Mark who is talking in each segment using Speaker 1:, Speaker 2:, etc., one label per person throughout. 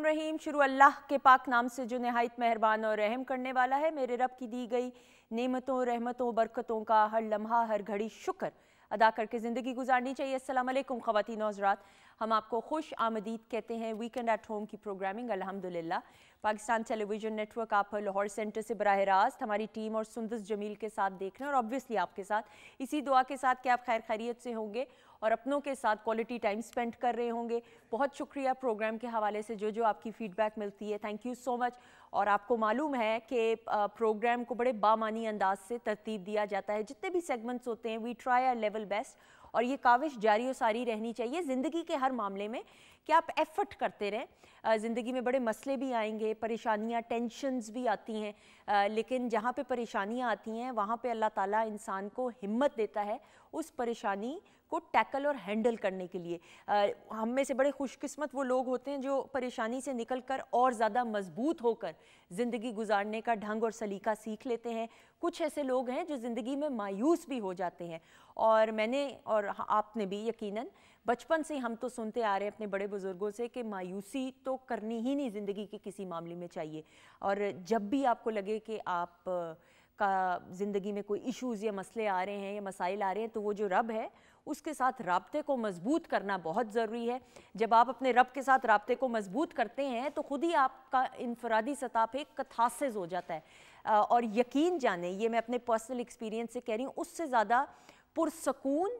Speaker 1: रहीम। शुरू अल्लाह के पाक नाम से जो नहायत मेहरबान और रहम करने वाला है। मेरे रब की दी गई नेमतों, रहमतों, बरकतों का हर लम्हा हर घड़ी शुक्र अदा करके ज़िंदगी गुजारनी चाहिए। अस्सलाम वालेकुम ख़वातीन और हज़रात, हम आपको खुश आमदीद कहते हैं वीकेंड एट होम की प्रोग्रामिंग अल्हम्दुलिल्लाह पाकिस्तान टेलीविज़न नेटवर्क आप लाहौर सेंटर से बराह रास्त हमारी टीम और सुंदस जमील के साथ देख रहे हैं और ऑब्वियसली आपके साथ इसी दुआ के साथ कि आप खैर खैरियत से होंगे और अपनों के साथ क्वालिटी टाइम स्पेंड कर रहे होंगे। बहुत शुक्रिया प्रोग्राम के हवाले से जो आपकी फ़ीडबैक मिलती है, थैंक यू सो मच। और आपको मालूम है कि प्रोग्राम को बड़े बामानी अंदाज से तरतीब दिया जाता है। जितने भी सेगमेंट्स होते हैं we try our level best और ये काविश जारी और सारी रहनी चाहिए ज़िंदगी के हर मामले में कि आप एफ़र्ट करते रहें। ज़िंदगी में बड़े मसले भी आएंगे, परेशानियाँ, टेंशन्स भी आती हैं, लेकिन जहाँ पे परेशानियाँ आती हैं वहाँ पे अल्लाह ताला इंसान को हिम्मत देता है उस परेशानी को टैकल और हैंडल करने के लिए। हम में से बड़े खुशकिस्मत वो लोग होते हैं जो परेशानी से निकलकर और ज़्यादा मजबूत होकर ज़िंदगी गुजारने का ढंग और सलीका सीख लेते हैं। कुछ ऐसे लोग हैं जो ज़िंदगी में मायूस भी हो जाते हैं और मैंने और आपने भी यकीनन बचपन से हम तो सुनते आ रहे हैं अपने बड़े बुज़ुर्गों से कि मायूसी तो करनी ही नहीं ज़िंदगी के किसी मामले में चाहिए। और जब भी आपको लगे कि आप का ज़िंदगी में कोई इश्यूज़ या मसले आ रहे हैं या मसाइल आ रहे हैं तो वो जो रब है उसके साथ राब्ते को मजबूत करना बहुत ज़रूरी है। जब आप अपने रब के साथ राब्ते को मजबूत करते हैं तो ख़ुद ही आपका इनफरादी सतह पे कथासिस हो जाता है। और यकीन जाने ये मैं अपने पर्सनल एक्सपीरियंस से कह रही हूँ, उससे ज़्यादा पुरसकून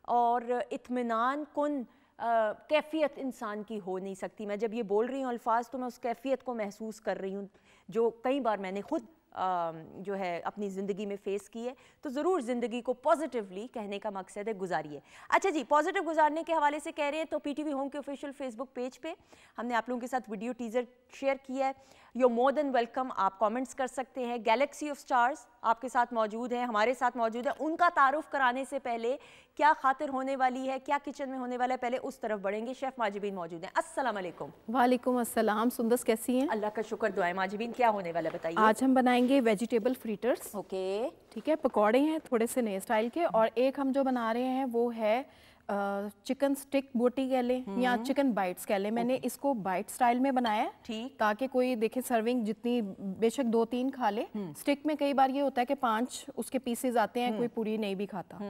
Speaker 1: और इत्मीनान कुन कैफियत इंसान की हो नहीं सकती। मैं जब ये बोल रही हूँ अल्फाज तो मैं उस कैफियत को महसूस कर रही हूँ जो कई बार मैंने खुद जो है अपनी ज़िंदगी में फ़ेस की है। तो ज़रूर ज़िंदगी को पॉजिटिवली कहने का मकसद है गुजारिए। अच्छा जी, पॉजिटिव गुजारने के हवाले से कह रहे हैं तो पीटीवी होम के ऑफिशियल फेसबुक पेज पे हमने आप लोगों के साथ वीडियो टीज़र शेयर किया है। यू मोर देन वेलकम, आप कमेंट्स कर सकते हैं। गैलेक्सी ऑफ स्टार्स आपके साथ मौजूद हैं, हमारे साथ मौजूद है। उनका तारुफ कराने से पहले क्या खातिर होने वाली है, क्या किचन में होने वाला है, पहले उस तरफ बढ़ेंगे। शेफ़ माजिबीन मौजूद हैं। अस्सलाम वालेकुम।
Speaker 2: वालेकुम अस्सलाम। सुंदस कैसी हैं?
Speaker 1: अल्लाह का शुक्र, दुआएं। माजिबीन क्या होने वाला बताइए।
Speaker 2: आज हम बनाएंगे वेजिटेबल फ्रीटर्स।
Speaker 1: ओके,
Speaker 2: ठीक है, पकौड़े हैं थोड़े से नए स्टाइल के। और एक हम जो बना रहे हैं वो है चिकन स्टिक बोटी कह लें या चिकन बाइट्स कह लें। मैंने इसको बाइट स्टाइल में बनाया है, ठीक, ताकि कोई देखे सर्विंग जितनी बेशक 2-3 खा ले। स्टिक में कई बार ये होता है कि 5 उसके पीसेज आते हैं, कोई पूरी नहीं भी खाता।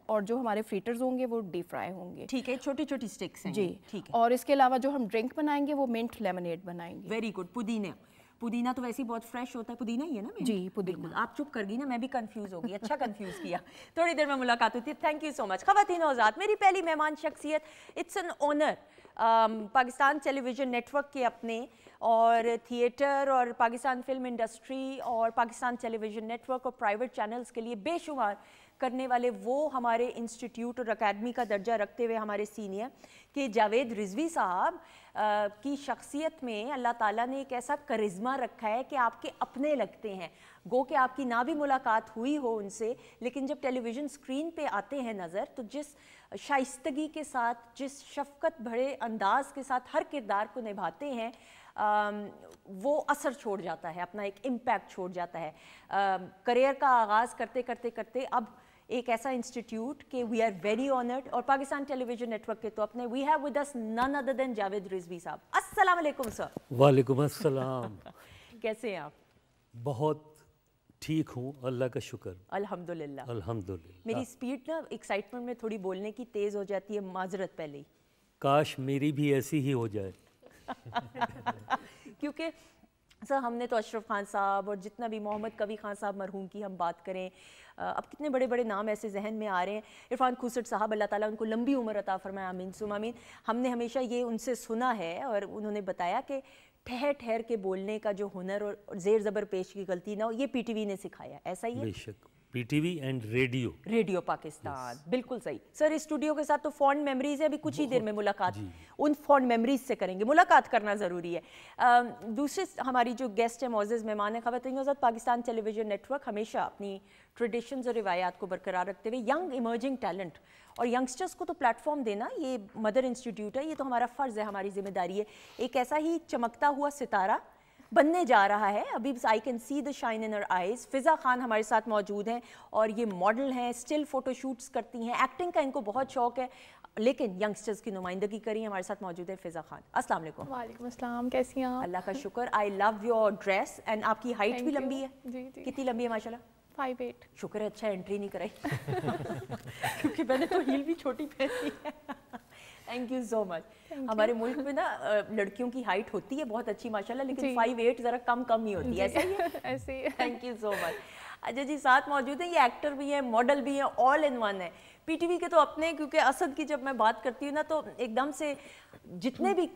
Speaker 2: और जो हमारे फ्रीटर्स होंगे वो डीप फ्राई होंगे।
Speaker 1: ठीक है, छोटी छोटी स्टिक्स हैं जी, ठीक है।
Speaker 2: और इसके अलावा जो हम ड्रिंक बनाएंगे वो मिंट लेमनेड बनाएंगे।
Speaker 1: Very good. पुदीना, पुदीना तो वैसे ही बहुत फ्रेश होता है। पुदीना ही है ना?
Speaker 2: जी, पुदीना।
Speaker 1: आप चुप कर गई ना, मैं भी कंफ्यूज हो गई। अच्छा कंफ्यूज किया। थोड़ी देर में मुलाकात होती है। Thank you so much. ख़वातीन और हज़रात, मेरी पहली मेहमान शख्सियत, it's an honour, Pakistan television network के अपने और थिएटर और पाकिस्तान फिल्म इंडस्ट्री और पाकिस्तान टेलीविज़न नेटवर्क और प्राइवेट चैनल्स के लिए बेशुमार करने वाले वो हमारे इंस्टीट्यूट और अकेडमी का दर्जा रखते हुए हमारे सीनियर कि जावेद रिजवी साहब की शख्सियत में अल्लाह ताला ने एक ऐसा करिश्मा रखा है कि आपके अपने लगते हैं। गो कि आपकी ना भी मुलाकात हुई हो उनसे, लेकिन जब टेलीविज़न स्क्रीन पे आते हैं नज़र तो जिस शाइस्तगी के साथ, जिस शफ़क़त भरे अंदाज के साथ हर किरदार को निभाते हैं वो असर छोड़ जाता है, अपना एक इम्पैक्ट छोड़ जाता है। करियर का आगाज़ करते करते करते अब एक ऐसा इंस्टीट्यूट कि वी आर वेरी ऑनर्ड और पाकिस्तान टेलीविज़न नेटवर्क के तो अपने we have with us none other than Javed Rizvi साहब। अस्सलाम वालेकुम सर।
Speaker 3: वालेकुम अस्सलाम।
Speaker 1: कैसे हैं आप?
Speaker 3: बहुत ठीक हूँ, अल्लाह का शुक्र।
Speaker 1: अल्हम्दुलिल्लाह
Speaker 3: अल्हम्दुलिल्लाह।
Speaker 1: मेरी स्पीड ना एक्साइटमेंट में थोड़ी बोलने की तेज़ हो जाती है, माजरत पहले ही।
Speaker 3: काश मेरी भी ऐसी ही हो जाए।
Speaker 1: क्योंकि सर हमने तो अशरफ खान साहब और जितना भी मोहम्मद कवी खान साहब मरहूम की हम बात करें, अब कितने बड़े बड़े नाम ऐसे जहन में आ रहे हैं। इरफान खुसट साहब, अल्लाह ताला उनको लंबी उम्र अता फरमाए, आमीन सुम आमीन। हमने हमेशा ये उनसे सुना है और उन्होंने बताया कि ठहर ठहर के बोलने का जो हुनर और ज़ेर ज़बर पेश की गलती ना हो, ये पीटीवी ने सिखाया। ऐसा ही है?
Speaker 3: बेशक, पीटीवी एंड रेडियो
Speaker 1: पाकिस्तान। बिल्कुल सही सर। इस स्टूडियो के साथ तो फॉन्ड मेमोरीज है, अभी कुछ ही देर में मुलाकात उन फॉन्ड मेमोरीज से करेंगे। मुलाकात करना ज़रूरी है। दूसरे हमारी जो गेस्ट है, मोअज़्ज़ज़ मेहमान है, ख़वातीन और हज़रात, पाकिस्तान टेलीविज़न नेटवर्क हमेशा अपनी ट्रेडिशंस और रिवायात को बरकरार रखते हुए यंग इमर्जिंग टैलेंट और यंगस्टर्स को तो प्लेटफॉर्म देना ये मदर इंस्टीट्यूट है, ये तो हमारा फ़र्ज़ है, हमारी जिम्मेदारी है। एक ऐसा ही चमकता हुआ सितारा बनने जा रहा है। अभी I can see the shine in her eyes. Fiza Khan हमारे साथ मौजूद हैं और ये मॉडल हैं, स्टिल फ़ोटोशूट्स करती हैं, एक्टिंग का इनको बहुत शौक़ है। लेकिन यंगस्टर्स की नुमाइंदगी करी। हमारे साथ मौजूद है फ़िज़ा खान। अस्सलाम वालेकुम।
Speaker 2: वालेकुम अस्सलाम, कैसी हैं आप?
Speaker 1: अल्लाह का शुक्र। I love your dress and आपकी हाइट भी लंबी है।
Speaker 2: जी जी,
Speaker 1: कितनी लंबी है माशाल्लाह?
Speaker 2: 5'8".
Speaker 1: शुक्र है अच्छा एंट्री नहीं कराई क्योंकि मैंने तो हील भी छोटी पहनी है। Thank you so much. हमारे मुल्क में ना लड़कियों की हाइट होती है बहुत अच्छी माशाल्लाह, लेकिन 5'8" ज़रा कम ही होती है, ऐसा ही है?
Speaker 2: ऐसे ही।
Speaker 1: Thank you so much. अच्छा जी, साथ मौजूद है, ये एक्टर भी हैं, मॉडल भी हैं, ऑल इन वन है। पीटीवी के तो अपने, क्योंकि असद की जब मैं बात करती हूँ ना तो एकदम से जितने भी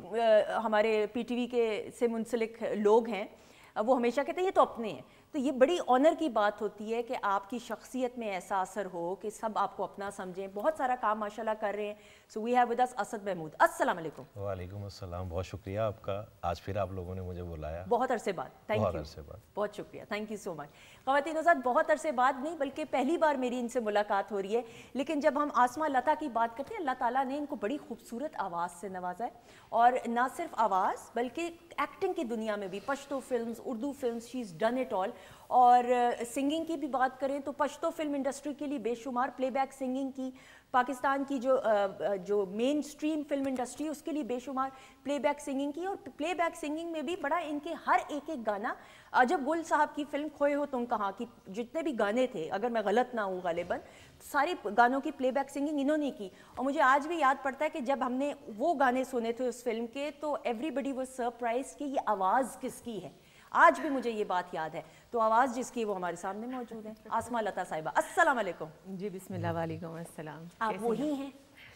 Speaker 1: हमारे पीटीवी के से मुंसलिक लोग हैं वो हमेशा कहते हैं ये तो अपने हैं। तो ये बड़ी ऑनर की बात होती है कि आपकी शख्सियत में ऐसा असर हो कि सब आपको अपना समझें। बहुत सारा काम माशाल्लाह कर रहे हैं। So we have with us Asad Mahmood. अस्सलाम वालेकुम।
Speaker 4: वालेकुम अस्सलाम, बहुत शुक्रिया आपका, आज फिर आप लोगों ने मुझे बुलाया।
Speaker 1: बहुत अरसे बाद, थैंक यू, बहुत शुक्रिया, थैंक यू सो मच। ख़वातीन साथ बहुत अरसे बाद नहीं बल्कि पहली बार मेरी इनसे मुलाकात हो रही है। लेकिन जब हम आसमा लता की बात करते हैं, अल्लाह ताला ने इनको बड़ी खूबसूरत आवाज़ से नवाजा है, और ना सिर्फ आवाज़ बल्कि एक्टिंग की दुनिया में भी, Pashto films, Urdu films, she is done it all. और सिंगिंग की भी बात करें तो पश्तो फिल्म इंडस्ट्री के लिए बेशुमार, प्लेबैक सिंगिंग की पाकिस्तान की जो मेन स्ट्रीम फिल्म इंडस्ट्री है उसके लिए बेशुमार प्लेबैक सिंगिंग की। और प्लेबैक सिंगिंग में भी बड़ा इनके हर एक गाना, अजब गुल साहब की फिल्म खोए हो तुम कहाँ की जितने भी गाने थे, अगर मैं गलत ना हूँ गालिबन, सारे गानों की प्लेबैक सिंगिंग इन्होंने की। और मुझे आज भी याद पड़ता है कि जब हमने वो गाने सुने थे उस फिल्म के तो एवरीबडी वाज सरप्राइज कि ये आवाज़ किसकी है। आज भी मुझे ये बात याद है। तो आवाज़ जिसकी वो हमारे सामने मौजूद है, आसमा लता साहिबा। अस्सलाम वालेकुम।
Speaker 5: जी बिस्मिल्लाह, वालेकुम अस्सलाम।
Speaker 1: आप वही हैं?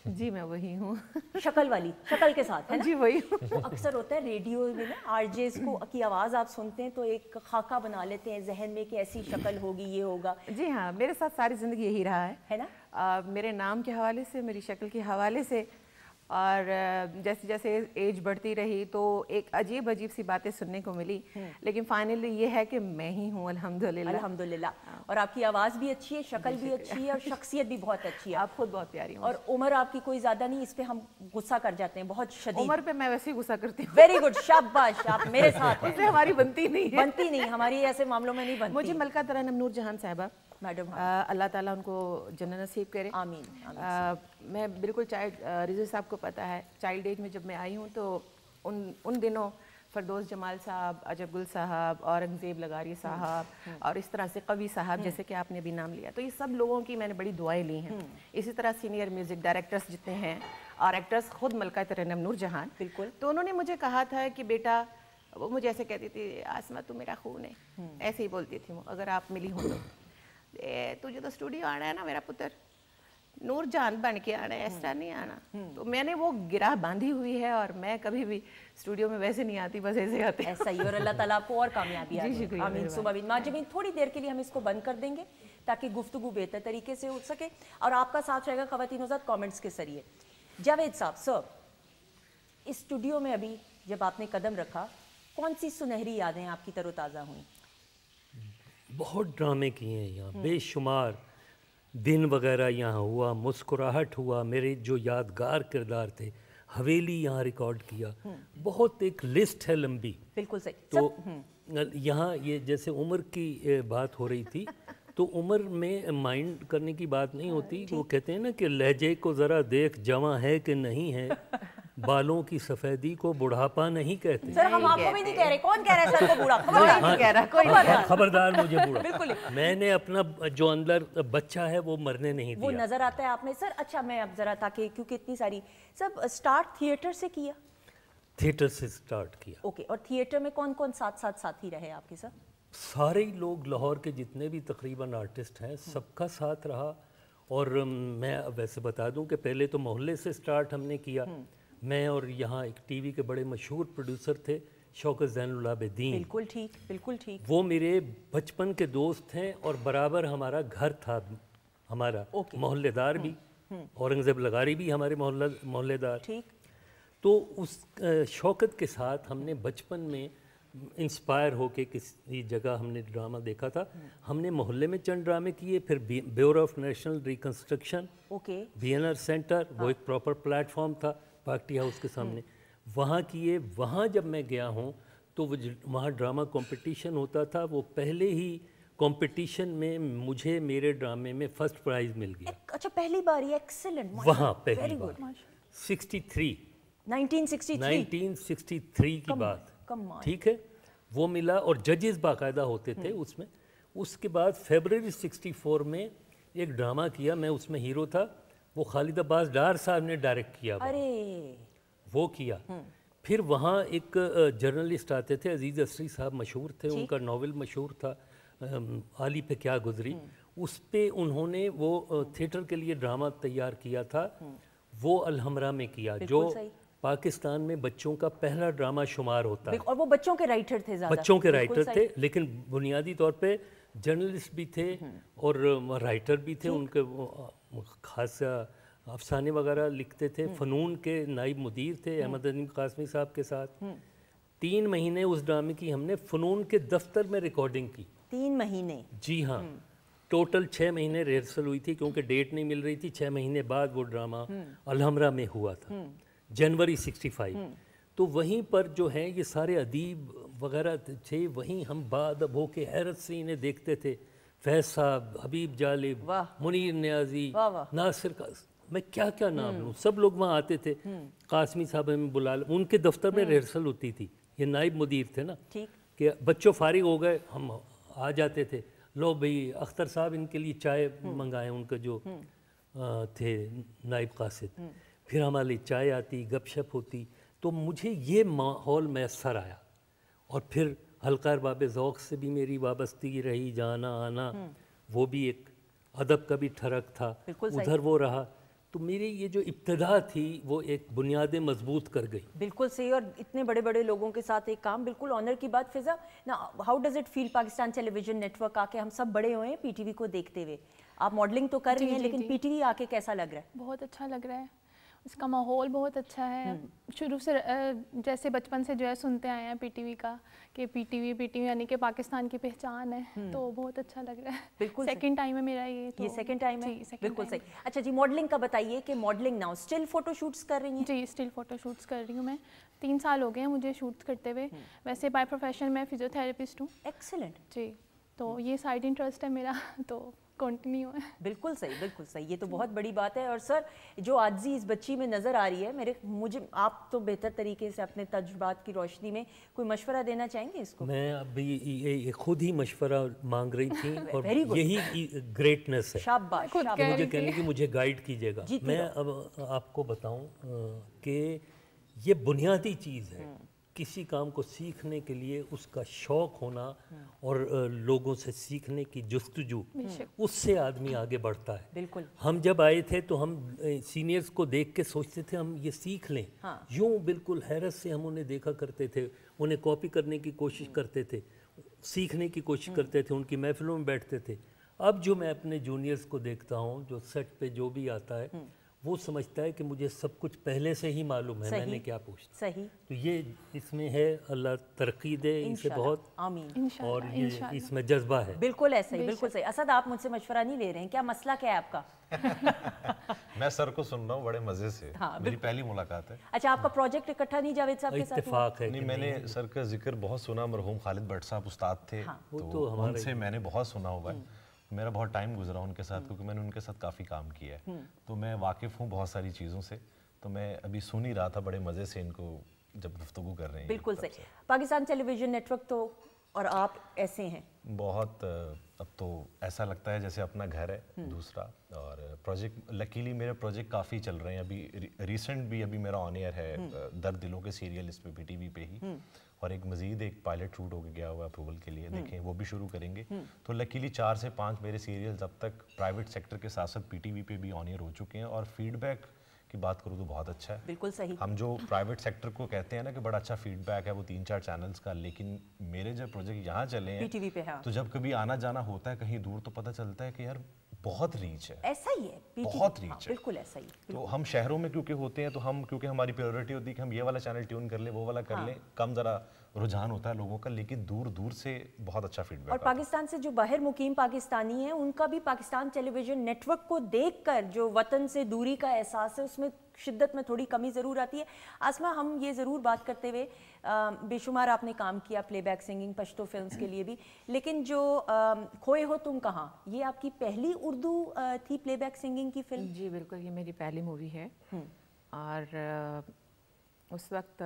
Speaker 5: जी मैं वही हूँ।
Speaker 1: शक्ल वाली, शक्ल के साथ है ना?
Speaker 5: जी वही हूँ।
Speaker 1: वो अक्सर होता है रेडियो में ना, आरजेस को की आवाज़ आप सुनते हैं तो एक खाका बना लेते हैं जहन में कि ऐसी शक्ल होगी, ये होगा।
Speaker 5: जी हाँ, मेरे साथ सारी ज़िंदगी यही रहा है
Speaker 1: ना?
Speaker 5: मेरे नाम के हवाले से, मेरी शक्ल के हवाले से, और जैसे जैसे एज बढ़ती रही तो एक अजीब अजीब सी बातें सुनने को मिली, लेकिन फाइनली ये है कि मैं ही हूँ, अल्हम्दुलिल्लाह।
Speaker 1: अल्हम्दुलिल्लाह। और आपकी आवाज़ भी अच्छी है, शक्ल भी अच्छी है, और शख्सियत भी बहुत अच्छी है।
Speaker 5: आप खुद बहुत प्यारी हो।
Speaker 1: और उम्र आपकी कोई ज़्यादा नहीं, इस पे हम गुस्सा कर जाते हैं बहुत शदीद।
Speaker 5: उम्र पे मैं वैसे ही गुस्सा करती हूँ।
Speaker 1: वेरी गुड, शाबाश, आप मेरे साथ हैं।
Speaker 5: उससे हमारी बनती नहीं है।
Speaker 1: बनती नहीं, हमारी ऐसे मामलों में नहीं बनती।
Speaker 5: मुझे मलका तरन्नुम नूर जहान साहिबा
Speaker 1: मैडम,
Speaker 5: अल्लाह ताला उनको जन्नत नसीब करे,
Speaker 1: आमीन।
Speaker 5: मैं बिल्कुल रिजवी साहब को पता है, चाइल्ड एज में जब मैं आई हूँ तो उन दिनों फरदौस जमाल साहब, अजब गुल साहब, औरंगज़ेब लगारी साहब और इस तरह से कवि साहब जैसे कि आपने भी नाम लिया, तो ये सब लोगों की मैंने बड़ी दुआएं ली हैं। इसी तरह सीनियर म्यूज़िक डायरेक्टर्स जितने हैं और एक्टर्स, खुद मलका तरन्नुम नूर जहान,
Speaker 1: बिल्कुल,
Speaker 5: तो उन्होंने मुझे कहा था कि बेटा, वो मुझे ऐसे कहती थी, आसमा तू मेरा खून है, ऐसे ही बोलती थी वो, अगर आप मिली हो तो, तुझे तो स्टूडियो आना है ना मेरा पुत्र, नूर जान बन के आना है, ऐसा नहीं आना। तो मैंने वो गिराह बांधी हुई है और मैं कभी भी स्टूडियो में वैसे नहीं आती, बस ऐसे आती।
Speaker 1: ऐसा ही, और अल्लाह ताला आपको और कामयाबी दे। आमीन सुबह भी। माजमीन, थोड़ी देर के लिए हम इसको बंद कर देंगे ताकि गुफ्तगू बेहतर तरीके से हो सके, और आपका साथ रहेगा ख़वातीन ज़ात कमेंट्स के जरिए। जावेद साहब, सर, इस स्टूडियो में अभी जब आपने कदम रखा, कौन सी सुनहरी यादें आपकी तरोताज़ा हुई?
Speaker 3: बहुत ड्रामे किए हैं यहाँ, बेशुमार दिन वगैरह यहाँ हुआ, मुस्कुराहट हुआ, मेरे जो यादगार किरदार थे, हवेली यहाँ रिकॉर्ड किया, बहुत एक लिस्ट है लंबी।
Speaker 1: बिल्कुल सही।
Speaker 3: तो यहाँ ये जैसे उम्र की बात हो रही थी, तो उम्र में माइंड करने की बात नहीं होती। वो कहते हैं ना कि लहजे को ज़रा देख जवां है कि नहीं है, बालों की सफ़ेदी को बुढ़ापा नहीं कहते।
Speaker 1: सर हम आपको भी नहीं कह रहे, कौन कह रहा है सर को बूढ़ा?
Speaker 5: नहीं कह रहा कोई,
Speaker 3: खबरदार मुझे बूढ़ा।
Speaker 1: बिल्कुल,
Speaker 3: मैंने अपना जो अंदर बच्चा है वो मरने नहीं दिया,
Speaker 1: वो नजर आता है आप में। सर अच्छा, मैं अब जरा, ताकि क्योंकि इतनी सारी, सब स्टार्ट थिएटर से किया?
Speaker 3: थिएटर से स्टार्ट किया।
Speaker 1: ओके, और थिएटर में कौन कौन साथ साथी रहे आपके? सर
Speaker 3: सारे ही लोग, लाहौर के जितने भी तकरीबन आर्टिस्ट हैं, सबका साथ रहा। और मैं वैसे बता दूं कि पहले तो मोहल्ले से स्टार्ट हमने किया। मैं और यहाँ एक टीवी के बड़े मशहूर प्रोड्यूसर थे, शौकत ज़ैनुल आबिदीन।
Speaker 1: बिल्कुल ठीक, बिल्कुल ठीक।
Speaker 3: वो मेरे बचपन के दोस्त हैं और बराबर हमारा घर था, हमारा मोहल्लेदार भी, औरंगज़ेब लगारी भी हमारे मोहल्लेदार।
Speaker 1: ठीक।
Speaker 3: तो उस शौकत के साथ हमने बचपन में इंस्पायर होके किसी जगह हमने ड्रामा देखा था। हमने मोहल्ले में चंद ड्रामे किए, फिर bureau of national reconstruction, BNR centre, वो एक प्रॉपर प्लेटफॉर्म था पार्टी हाउस के सामने, वहाँ किए। वहाँ जब मैं गया हूँ तो वो वहाँ ड्रामा कंपटीशन होता था, वो पहले ही कंपटीशन में मुझे मेरे ड्रामे में फर्स्ट प्राइज मिल गया।
Speaker 1: अच्छा, पहली बार ये, एक्सीलेंट,
Speaker 3: वहाँ पहली बार 1963 की बात, ठीक है, वो मिला और जजेस बाकायदा होते थे उसमें। उसके बाद फरवरी 64 में एक ड्रामा किया, मैं उसमें हीरो था, वो खालिद अब्बास डार साहब ने डायरेक्ट किया।
Speaker 1: अरे
Speaker 3: वो किया। फिर वहाँ एक जर्नलिस्ट आते थे, अजीज़ असरी साहब मशहूर थे, उनका नावल मशहूर था आली पे क्या गुजरी, उस पे उन्होंने वो थिएटर के लिए ड्रामा तैयार किया था, वो अलहमरा में किया, जो पाकिस्तान में बच्चों का पहला ड्रामा शुमार होता है।
Speaker 1: और वो बच्चों के राइटर थे, ज़्यादा
Speaker 3: बच्चों के राइटर थे, लेकिन बुनियादी तौर पे जर्नलिस्ट भी थे और राइटर भी थे, उनके खास अफसाने वगैरह लिखते थे। फ़नून के नाइब मुदीर थे अहमद अदीम कासमी साहब के साथ। 3 महीने उस ड्रामे की हमने फ़नून के दफ्तर में रिकॉर्डिंग की।
Speaker 1: 3 महीने? जी
Speaker 3: हाँ, टोटल 6 महीने रिहर्सल हुई थी, क्योंकि डेट नहीं मिल रही थी। 6 महीने बाद वो ड्रामा अलहमरा में हुआ था, जनवरी 65। तो वहीं पर जो है ये सारे अदीब वगैरह थे, वहीं हम बाअदब होके हैरत से इन्हें देखते थे। फैज़ साहब, हबीब जालिब, मुनीर नियाजी, नासिर का, मैं क्या क्या नाम लूँ, सब लोग वहाँ आते थे। कासमी साहब हमें बुला, उनके दफ्तर में रिहर्सल होती थी। ये नाइब मुदीर थे ना, कि बच्चों फारिग हो गए, हम आ जाते थे, लो भाई अख्तर साहब इनके लिए चाय मंगाएं, उनके जो थे नाइब कासिद। फिर हमारे लिए चाय आती, गपशप होती। तो मुझे ये माहौल मैसर आया। और फिर हल्का अरबाब ज़ौक़ से भी मेरी वाबस्तगी रही, जाना आना, वो भी एक अदब का भी ठरक था, उधर वो रहा। तो मेरी ये जो इब्तिदा थी वो एक बुनियादें मजबूत कर गई।
Speaker 1: बिल्कुल सही। और इतने बड़े बड़े लोगों के साथ एक काम, बिल्कुल ऑनर की बात। फिजा ना, how does it feel Pakistan television network आके? हम सब बड़े हुए हैं पीटीवी को देखते हुए, आप मॉडलिंग तो कर रही हैं, लेकिन पीटीवी आके कैसा लग रहा है?
Speaker 6: बहुत अच्छा लग रहा है, उसका माहौल बहुत अच्छा है। शुरू से जैसे बचपन से जो है सुनते आए हैं पीटीवी का, कि पीटीवी यानी कि पाकिस्तान की पहचान है, तो बहुत अच्छा लग रहा है। बिल्कुल सेकंड टाइम है मेरा ये, तो
Speaker 1: ये सेकंड टाइम है? बिल्कुल सही। अच्छा जी, मॉडलिंग का बताइए कि मॉडलिंग नाउ स्टिल फोटोशूट्स कर रही हैं?
Speaker 6: जी, स्टिल फोटोशूट्स कर रही हूँ मैं। 3 साल हो गए हैं मुझे शूट्स करते हुए। वैसे बाय प्रोफेशन मैं फिजियोथेरेपिस्ट हूँ।
Speaker 1: एक्सीलेंट जी।
Speaker 6: तो ये साइड इंटरेस्ट है मेरा, तो कंटिन्यू है।
Speaker 1: बिल्कुल सही, बिल्कुल सही। ये तो बहुत बड़ी बात है। और सर, जो आजी इस बच्ची में नज़र आ रही है, मुझे आप तो बेहतर तरीके से अपने तजुर्बात की रोशनी में कोई मशवरा देना चाहेंगे इसको?
Speaker 3: मैं अभी ये खुद ही मशवरा मांग रही थी और यही ग्रेटनेस है।
Speaker 1: शाबाश।
Speaker 3: मुझे कहने की मुझे गाइड कीजिएगा। मैं अब आपको बताऊं कि ये बुनियादी चीज़ है। किसी काम को सीखने के लिए उसका शौक़ होना और लोगों से सीखने की जुस्तजू, उससे आदमी आगे बढ़ता है।
Speaker 1: बिल्कुल।
Speaker 3: हम जब आए थे तो हम सीनियर्स को देख के सोचते थे हम ये सीख लें। यूँ बिल्कुल हैरत से हम उन्हें देखा करते थे, उन्हें कॉपी करने की कोशिश करते थे, सीखने की कोशिश करते थे, उनकी महफिलों में बैठते थे। अब जो मैं अपने जूनियर्स को देखता हूँ, जो सेट पे जो भी आता है, वो समझता है कि मुझे सब कुछ पहले से ही मालूम है, मैंने क्या पूछना।
Speaker 1: सही।
Speaker 3: तो ये इसमें है, अल्लाह तरक्की दे इसे बहुत,
Speaker 1: आमीन।
Speaker 3: और ये इसमें जज्बा है।
Speaker 1: बिल्कुल ऐसा ही, बिल्कुल सही। असद, आप मुझसे मशवरा नहीं ले रहे हैं क्या? मसला क्या है आपका?
Speaker 4: मैं सर को सुन रहा हूँ बड़े मजे से। मेरी पहली मुलाकात है।
Speaker 1: अच्छा, आपका प्रोजेक्ट इकट्ठा नहीं जावेद साहब के साथ?
Speaker 3: इत्तेफाक है।
Speaker 4: नहीं, मैंने सर का जिक्र बहुत सुना, मरहूम खालिद भट्ट साहब उस्ताद थे, तो उनसे मैंने बहुत सुना हुआ है। मेरा बहुत टाइम गुजरा उनके साथ, क्योंकि मैंने उनके साथ काफ़ी काम किया है, तो मैं वाकिफ़ हूँ बहुत सारी चीज़ों से। तो मैं अभी सुन ही रहा था बड़े मज़े से इनको जब गुफ्तगू कर रहे हैं।
Speaker 1: बिल्कुल सही। पाकिस्तान टेलीविजन नेटवर्क तो, और आप ऐसे हैं
Speaker 4: बहुत, अब तो ऐसा लगता है जैसे अपना घर है दूसरा। और प्रोजेक्ट, लकीली मेरे प्रोजेक्ट काफ़ी चल रहे हैं। अभी रिसेंट भी अभी मेरा ऑन एयर है दर्द दिलों के सीरियल, इस पे पीटीवी पे ही, और एक मज़ीद एक पायलट शूट होके गया हुआ अप्रूवल के लिए, देखें वो भी शुरू करेंगे। तो लकीली 4 से 5 मेरे सीरियल्स अब तक प्राइवेट सेक्टर के साथ साथ पीटीवी पे भी ऑन एयर हो चुके हैं। और फीडबैक की बात करूँ तो बहुत अच्छा है।
Speaker 1: बिल्कुल सही।
Speaker 4: हम जो प्राइवेट सेक्टर को कहते हैं ना कि बड़ा अच्छा फीडबैक है वो 3-4 चैनल्स का, लेकिन मेरे जब प्रोजेक्ट यहाँ चले हैं
Speaker 1: पीटीवी पे,
Speaker 4: तो जब कभी आना जाना होता है कहीं दूर, तो पता चलता है कि यार बहुत रीच है।
Speaker 1: ऐसा ही है,
Speaker 4: बहुत रीच है।
Speaker 1: बिल्कुल ऐसा ही।
Speaker 4: तो हम शहरों में क्योंकि होते हैं, तो हम क्योंकि हमारी प्रायोरिटी होती है कि हम ये वाला चैनल ट्यून कर ले, वो वाला कर ले, कम ज़रा रुझान होता है लोगों का, लेकिन दूर दूर से बहुत अच्छा फीडबैक।
Speaker 1: और पाकिस्तान से जो बाहर मुकीम पाकिस्तानी हैं उनका भी पाकिस्तान टेलीविज़न नेटवर्क को देखकर जो वतन से दूरी का एहसास है उसमें शिद्दत में थोड़ी कमी ज़रूर आती है। आसमा, हम ये ज़रूर बात करते हुए, बेशुमार आपने काम किया प्लेबैक सिंगिंग पश्तो फिल्म्स के लिए भी, लेकिन जो खोए हो तुम कहाँ, ये आपकी पहली उर्दू थी प्लेबैक सिंगिंग की फिल्म?
Speaker 5: जी बिल्कुल, ये मेरी पहली मूवी है। और उस वक्त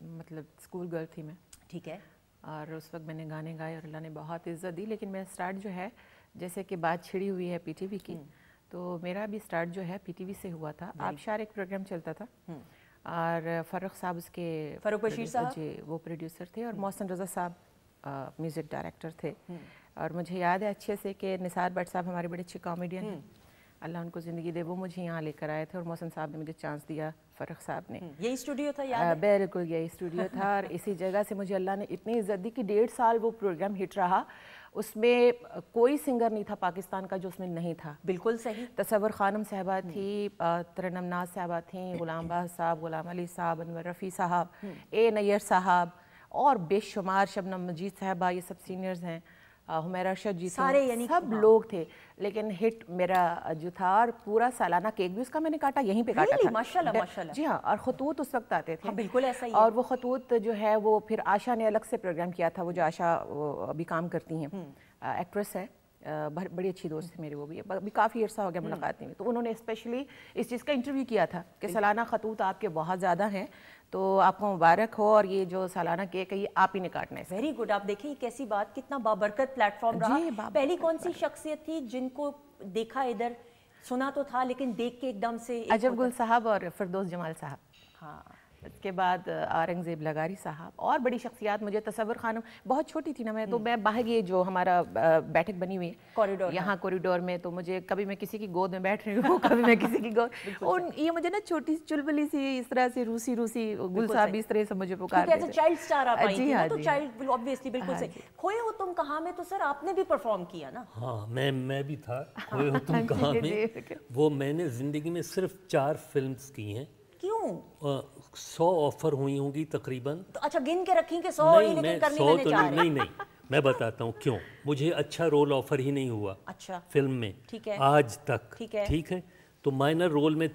Speaker 5: मतलब स्कूल गर्ल थी मैं,
Speaker 1: ठीक है,
Speaker 5: और उस वक्त मैंने गाने गाए और अल्लाह ने बहुत इज़्ज़त दी। लेकिन मेरा स्टार्ट जो है, जैसे कि बात छिड़ी हुई है पीटीवी की, तो मेरा भी स्टार्ट जो है पीटीवी से हुआ था। आबशार एक प्रोग्राम चलता था और फ़ारूक साहब उसके,
Speaker 1: फ़ारूक बशीर साहब
Speaker 5: जी, वो प्रोड्यूसर थे और मोहसिन रज़ा साहब म्यूज़िक डायरेक्टर थे। और मुझे याद है अच्छे से कि निसार भट्ट साहब हमारे बड़े अच्छे कॉमेडियन हैं, अल्लाह उनको ज़िंदगी दे, वो मुझे यहाँ लेकर आए थे और मोहसिन साहब ने मुझे चांस दिया, फ़ारूक साहब ने।
Speaker 1: यही स्टूडियो था, याद है?
Speaker 5: बिल्कुल यही स्टूडियो था। और इसी जगह से मुझे अल्लाह ने इतनी इज़्ज़त दी कि 1.5 साल वो प्रोग्राम हिट रहा। उसमें कोई सिंगर नहीं था पाकिस्तान का जो उसमें नहीं था।
Speaker 1: बिल्कुल सही।
Speaker 5: तसव्वुर खानम साहबा थी, तरन्नुम नाज साहबा थी, गुलाम बाज साहब, गुलाम अली साहब, अनवर रफ़ी साहब, ए नैयर साहब और बेशुमार, शबनम मजीद साहबा, ये सब सीनियर्स हैं, हुमैरा अरशद जी,
Speaker 1: सारे यानी
Speaker 5: सब लोग थे। लेकिन हिट मेरा जो था, और पूरा सालाना केक भी उसका मैंने काटा, यहीं पे काटा था।
Speaker 1: माशाल्लाह माशाल्लाह।
Speaker 5: जी हाँ, और खतूत उस वक्त आते थे।
Speaker 1: हाँ, बिल्कुल ऐसा ही है।
Speaker 5: और वो खतूत जो है वो फिर आशा ने अलग से प्रोग्राम किया था, वो जो आशा अभी काम करती हैं, एक्ट्रेस है, बड़ी अच्छी दोस्त है मेरी, वो भी अभी काफ़ी अर्सा हो गया मुलाकात नहीं हुई। तो उन्होंने स्पेशली इस चीज़ का इंटरव्यू किया था कि सालाना खतूत आपके बहुत ज़्यादा हैं, तो आपको मुबारक हो, और ये जो सालाना केक है ये आप ही ने काटना है।
Speaker 1: Very good. आप देखिए ये कैसी बात, कितना बाबरकत प्लेटफॉर्म रहा। पहली कौन सी शख्सियत थी जिनको देखा, इधर सुना तो था लेकिन देख के एकदम से?
Speaker 5: अजब गुल साहब और फिरदौस जमाल साहब।
Speaker 1: हाँ,
Speaker 5: उसके बाद औरंगज़ेब लगारी साहब और बड़ी शख्सियात। मुझे तसव्वुर खानम, बहुत छोटी थी ना मैं, तो मैं बाहर, ये जो हमारा बैठक बनी हुई है
Speaker 1: कॉरिडोर,
Speaker 5: यहाँ कॉरिडोर में, तो मुझे कभी मैं किसी की गोद में बैठ रही हूँ, कभी मैं किसी की गोद, और ये मुझे ना छोटी चुलबुली सी इस तरह से रूसी गुल साहब भी इस तरह से मुझे पुकारते थे।
Speaker 1: चाइल्ड स्टार आप आई
Speaker 5: जी
Speaker 1: थी
Speaker 5: हाँ,
Speaker 1: ना, तो
Speaker 5: जी
Speaker 1: चाइल्ड ऑब्वियसली बिल्कुल सही। खोए हो तुम कहाँ में तो सर आपने भी परफॉर्म किया ना?
Speaker 3: हाँ, मैं भी था खोए हो तुम कहाँ में। वो मैंने ज़िंदगी में सिर्फ 4 फिल्म्स की हैं।
Speaker 1: क्यों?
Speaker 3: 100 ऑफर हुई होंगी तकरीबन।
Speaker 1: तो अच्छा गिन के रखी कि 100 ही, लेकिन करनी
Speaker 3: 100
Speaker 1: मैंने
Speaker 3: तो
Speaker 1: 4
Speaker 3: नहीं, मैं बताता हूँ क्यों। मुझे अच्छा रोल ऑफर ही नहीं हुआ
Speaker 1: अच्छा
Speaker 3: फिल्म में,
Speaker 1: ठीक है,
Speaker 3: आज तक।
Speaker 1: ठीक है।
Speaker 3: तो माइनर रोल में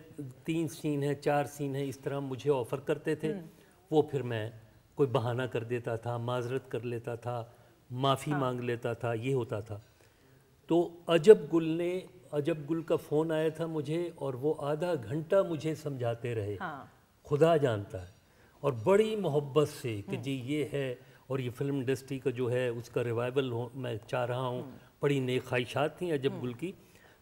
Speaker 3: 3 सीन है, 4 सीन है, इस तरह मुझे ऑफर करते थे। वो फिर मैं कोई बहाना कर देता था, माजरत कर लेता था, माफ़ी मांग लेता था, ये होता था। तो अजब गुल का फ़ोन आया था मुझे, और वो आधा घंटा मुझे समझाते रहे। खुदा जानता है, और बड़ी मोहब्बत से कि जी ये है, और ये फिल्म इंडस्ट्री का जो है उसका रिवाइवल हो मैं चाह रहा हूँ। बड़ी नेक ख्वाहिशात थी अजब गुल की,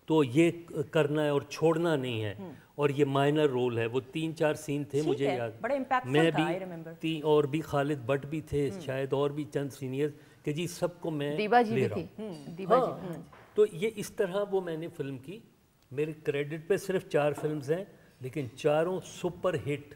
Speaker 3: तो ये करना है और छोड़ना नहीं है। और ये माइनर रोल है, वो 3-4 सीन थे मुझे याद। मैं भी और भी खालिद भट्ट भी थे, शायद और भी चंद सीनियर, कि जी सबको मैं
Speaker 5: दीबा जी
Speaker 3: ले
Speaker 5: भी
Speaker 3: रहा हूँ।
Speaker 5: दीबा जी।
Speaker 3: तो ये इस तरह वो मैंने फिल्म की। मेरे क्रेडिट पे सिर्फ 4 फिल्म्स हैं, लेकिन चारों सुपर हिट।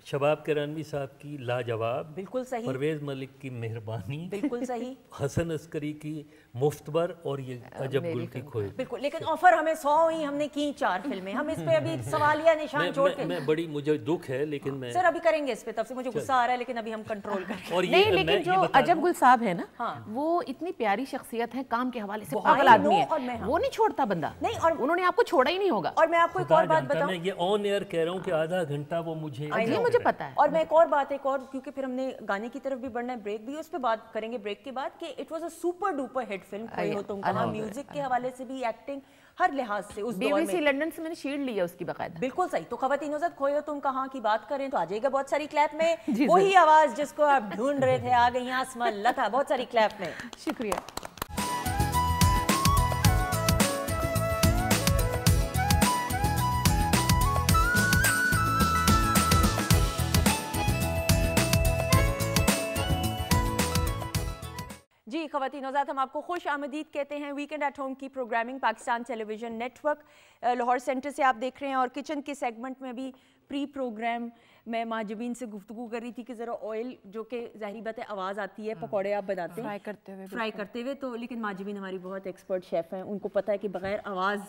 Speaker 3: शबाब किरानवी साहब की लाजवाब,
Speaker 1: बिल्कुल सही,
Speaker 3: परवेज़ मलिक की मेहरबानी,
Speaker 1: बिल्कुल सही,
Speaker 3: हसन अस्करी की मुफ्तबर, और ये अजब गुल की खोए।
Speaker 1: बिल्कुल। लेकिन ऑफर हमें 100 ही, हमने की 4 फिल्में। हम इस पे अभी सवालिया निशान छोड़ के,
Speaker 3: मैं बड़ी, मुझे दुख है, लेकिन मैं
Speaker 1: सर अभी करेंगे इस पे, तब से मुझे गुस्सा आ रहा है, लेकिन अभी हम कंट्रोल करेंगे।
Speaker 5: और नहीं, लेकिन जो अजब गुल साहब है ना, वो इतनी प्यारी शख्सियत है, काम के हवाले से पागल आदमी है, वो नहीं छोड़ता बंदा। नहीं, और उन्होंने आपको छोड़ा ही नहीं होगा।
Speaker 1: और मैं आपको एक और बात बताऊं,
Speaker 3: मैं ये ऑन एयर कह रहा हूँ कि आधा घंटा वो मुझे
Speaker 5: पता है।
Speaker 1: और मैं एक और, क्योंकि फिर हमने गाने की तरफ भी बढ़ना है, ब्रेक भी उस पे बात करेंगे ब्रेक के बाद, कि it was a super duper hit film खोए हो तुम कहाँ। म्यूजिक के हवाले से भी, एक्टिंग, हर लिहाज से उस दौर में।
Speaker 5: BBC लंदन से मैंने शील्ड लिया उसकी बकायदा।
Speaker 1: बिल्कुल सही। तो खवातीनो ज़द खोए हो तुम कहाँ की बात करें तो आ जाएगा बहुत सारी क्लैप में। वही आवाज जिसको आप ढूंढ रहे थे आ गई आसमा लता, बहुत सारी क्लैप में।
Speaker 5: शुक्रिया।
Speaker 1: जी खवातीन नौज़ात, हम आपको खुश आमदीद कहते हैं वीकेंड एट होम की programming Pakistan television network Lahore centre से आप देख रहे हैं। और किचन के सेगमेंट में भी प्री प्रोग्राम मैं माजबीन से गुफ्तगू कर रही थी कि ज़रा ऑयल, जो कि ज़ाहिर बात है आवाज़ आती है, पकौड़े आप बनाते हैं फ्राई करते हुए, तो लेकिन माजबीन हमारी बहुत एक्सपर्ट शेफ़ हैं, उनको पता है कि बग़ैर आवाज़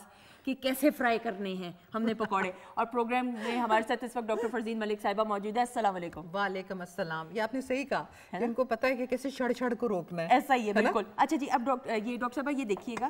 Speaker 1: کہ کیسے فرائی کرنے ہیں ہم نے پکوڑے. اور پروگرام میں ہمارے ساتھ اس وقت ڈاکٹر فرزین ملک صاحبہ موجود ہے. السلام علیکم.
Speaker 7: وعلیکم السلام. یہ آپ نے صحیح کہا کہ ان کو پتہ ہے کہ کیسے چھڑ چھڑ کو روکنا ہے.
Speaker 1: ایسا ہی ہے بالکل. اچھا جی اب یہ ڈاکٹر صاحبہ یہ دیکھیے گا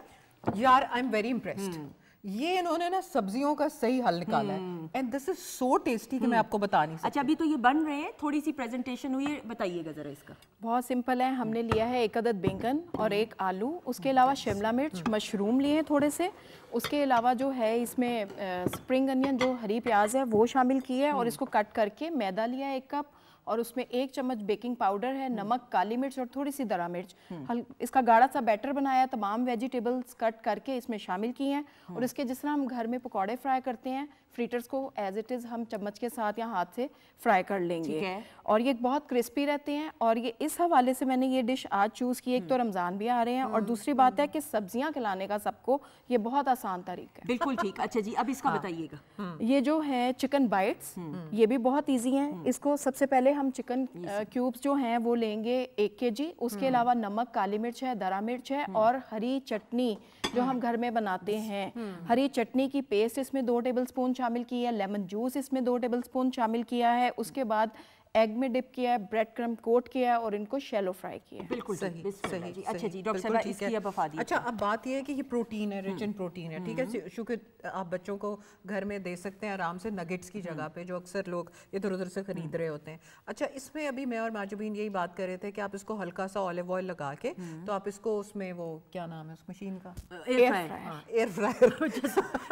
Speaker 7: یار آئی ایم ویری امپریسڈ. یہ انہوں نے نا سبزیوں کا صحیح حل نکالا ہے and this is so tasty کہ میں آپ کو بتا نہیں سکتی.
Speaker 1: اچھا ابھی تو یہ بن رہے ہیں, تھوڑی سی پریزنٹیشن ہوئی ہے, بتائیے گا ذرا اس کا.
Speaker 2: بہت سمپل ہے. ہم نے لیا ہے 1 عدد بینگن اور 1 آلو, اس کے علاوہ شملہ مرچ, مشروم لیے ہیں تھوڑے سے, اس کے علاوہ جو ہے اس میں اسپرنگ انین جو ہری پیاز ہے وہ شامل کی ہے, اور اس کو کٹ کر کے میدا لیا ہے 1 کپ, اور اس میں 1 چمچ بیکنگ پاؤڈر ہے, نمک, کالی مرچ اور تھوڑی سی درا مرچ. اس کا گاڑھا سا بیٹر بنایا, تمام ویجیٹیبلز کٹ کر کے اس میں شامل کی ہیں, اور اس کے جس طرح ہم گھر میں پکوڑے فرائی کرتے ہیں فریٹرز کو ایز اٹ از ہم چمچ کے ساتھ یا ہاتھ سے فرائی کر لیں گے, اور یہ بہت کرسپی رہتے ہیں. اور یہ اس حوالے سے میں نے یہ ڈش آج چوز کی, ایک تو رمضان بھی آ رہے ہیں, اور دوسری بات ہے کہ سبزیاں کھلانے کا سب کو یہ بہت آسان طریقہ ہے.
Speaker 1: بالکل ٹھیک. اچھا جی اب اس کا بتائیے گا.
Speaker 2: یہ جو ہے چکن بائٹس, یہ بھی بہت ایزی ہیں. اس کو سب سے پہلے ہم چکن کیوبز جو ہیں وہ لیں گے 1 kg. اس کے علاوہ نمک, کالی مرچ ہے, درا مرچ ہے, اور ہری چٹنی جو ہم گھر میں بناتے ہیں, ہری چٹنی کی پیسٹ اس میں 2 ٹیبل سپون شامل کی ہے, لیمن جوس اس میں 2 ٹیبل سپون شامل کیا ہے, اس کے بعد ایگ میں ڈپ کیا ہے, بریڈ کرم کوٹ کیا ہے, اور ان کو شیلو فرائی کیا ہے.
Speaker 1: بالکل
Speaker 7: صحیح.
Speaker 1: اچھا جی ڈاکٹر صاحبہ اس کی اب افاد.
Speaker 7: اچھا اب بات یہ ہے کہ یہ پروٹین ہے, رچ ان پروٹین ہے, ٹھیک ہے, چونکہ آپ بچوں کو گھر میں دے سکتے ہیں آرام سے نگٹس کی جگہ پہ, جو اکثر لوگ ادھر ادھر سے خرید رہے ہوتے ہیں. اچھا اس میں ابھی میں اور ماجبین یہی بات کر رہے تھے کہ آپ اس کو ہلکا سا آلیو آئل لگا کے, تو آپ اس کو اس میں وہ کیا نام ہے اس مشین کا, ایئر فرائر.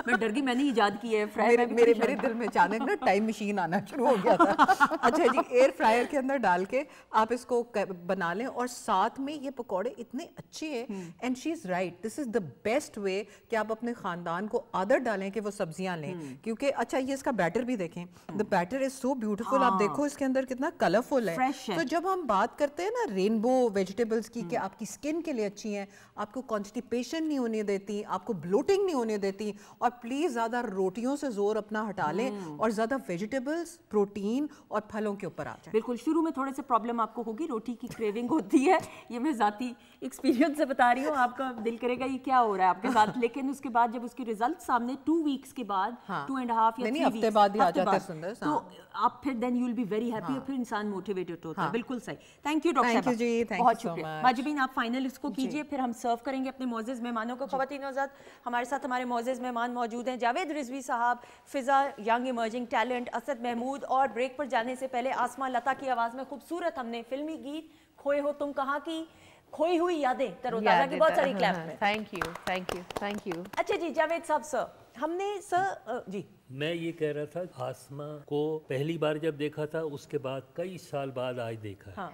Speaker 1: میں ڈر گئی, میں نے ایجاد کی ہے
Speaker 7: میرے دل میں اچانک نا ٹائم مشین آنا شروع ہو گیا تھا. اچھا جی ایئر فرائر کے اندر ڈال کے آپ اس کو بنا لیں, اور ساتھ میں یہ پکوڑے اتنے اچھے ہیں, and she is right, this is the best way کہ آپ اپنے خاندان کو عادت ڈالیں کہ وہ سبزیاں لیں, کیونکہ اچھا یہ اس کا بیٹر بھی دیکھیں, the better is so beautiful. آپ دیکھو اس کے اندر کتنا کلرفل ہے. تو جب ہم بات کرتے ہیں نا رینبو ویجیٹیبلز کی کہ آپ کی اسکن کے لیے اچھی ہیں, آپ کو کانسٹیپیشن نہیں ہونے دیتی, آپ کو بلوٹنگ نہیں ہونے دیتی, اور پلیز زیادہ روٹیوں سے زور اپنا ہٹا لیں اور زیادہ ویجیٹیبلز, پروٹین اور پھلوں کے اوپر آ جائیں.
Speaker 1: بالکل. شروع میں تھوڑے سے پرابلم آپ کو ہوگی, روٹی کی کریونگ ہوتی ہے, یہ میں ذاتی ایکسپیرینس سے بتا رہی ہوں, آپ کا دل کرے گا یہ کیا ہو رہا ہے آپ کے ساتھ, لیکن اس کے بعد جب اس کے ریزلٹ سامنے 2 ویکس کے بعد, 2.5 یا 3 ویکس
Speaker 7: ہفتے بعد ہی آ جاتے ہیں,
Speaker 1: تو آپ پھر then you will be very happy, اور پھر انسان موٹیویٹڈ ہوتا ہے. بالکل صحیح. تھینک یو ڈاکٹر صاحبہ, بہت شکریہ. ماجبین آپ فائنل اس کو کیجئے, پھر ہم سرو کریں گے اپنے معزز مہمانوں کو. خواتین حضرات ہمارے ساتھ ہمارے معزز مہمان موجود ہیں, جاوید رضوی صاحب, Fiza young emerging talent, Asad Mahmood, اور بریک پر جانے سے پہلے آسما لتا کی آواز میں خوبصورت ہم نے فلمی گیت کھوئے ہو تم کہاں کی کھوئی ہوئی یادیں تروتازہ کی بہت ساری کلیپ میں.
Speaker 5: Thank you.
Speaker 1: اچھا جی جاوید صاحب, سر ہم نے سر جی
Speaker 3: میں یہ کہہ رہا تھا آسما کو پہلی بار جب دیکھا تھا اس کے بعد کئی سال بعد آج دیکھا,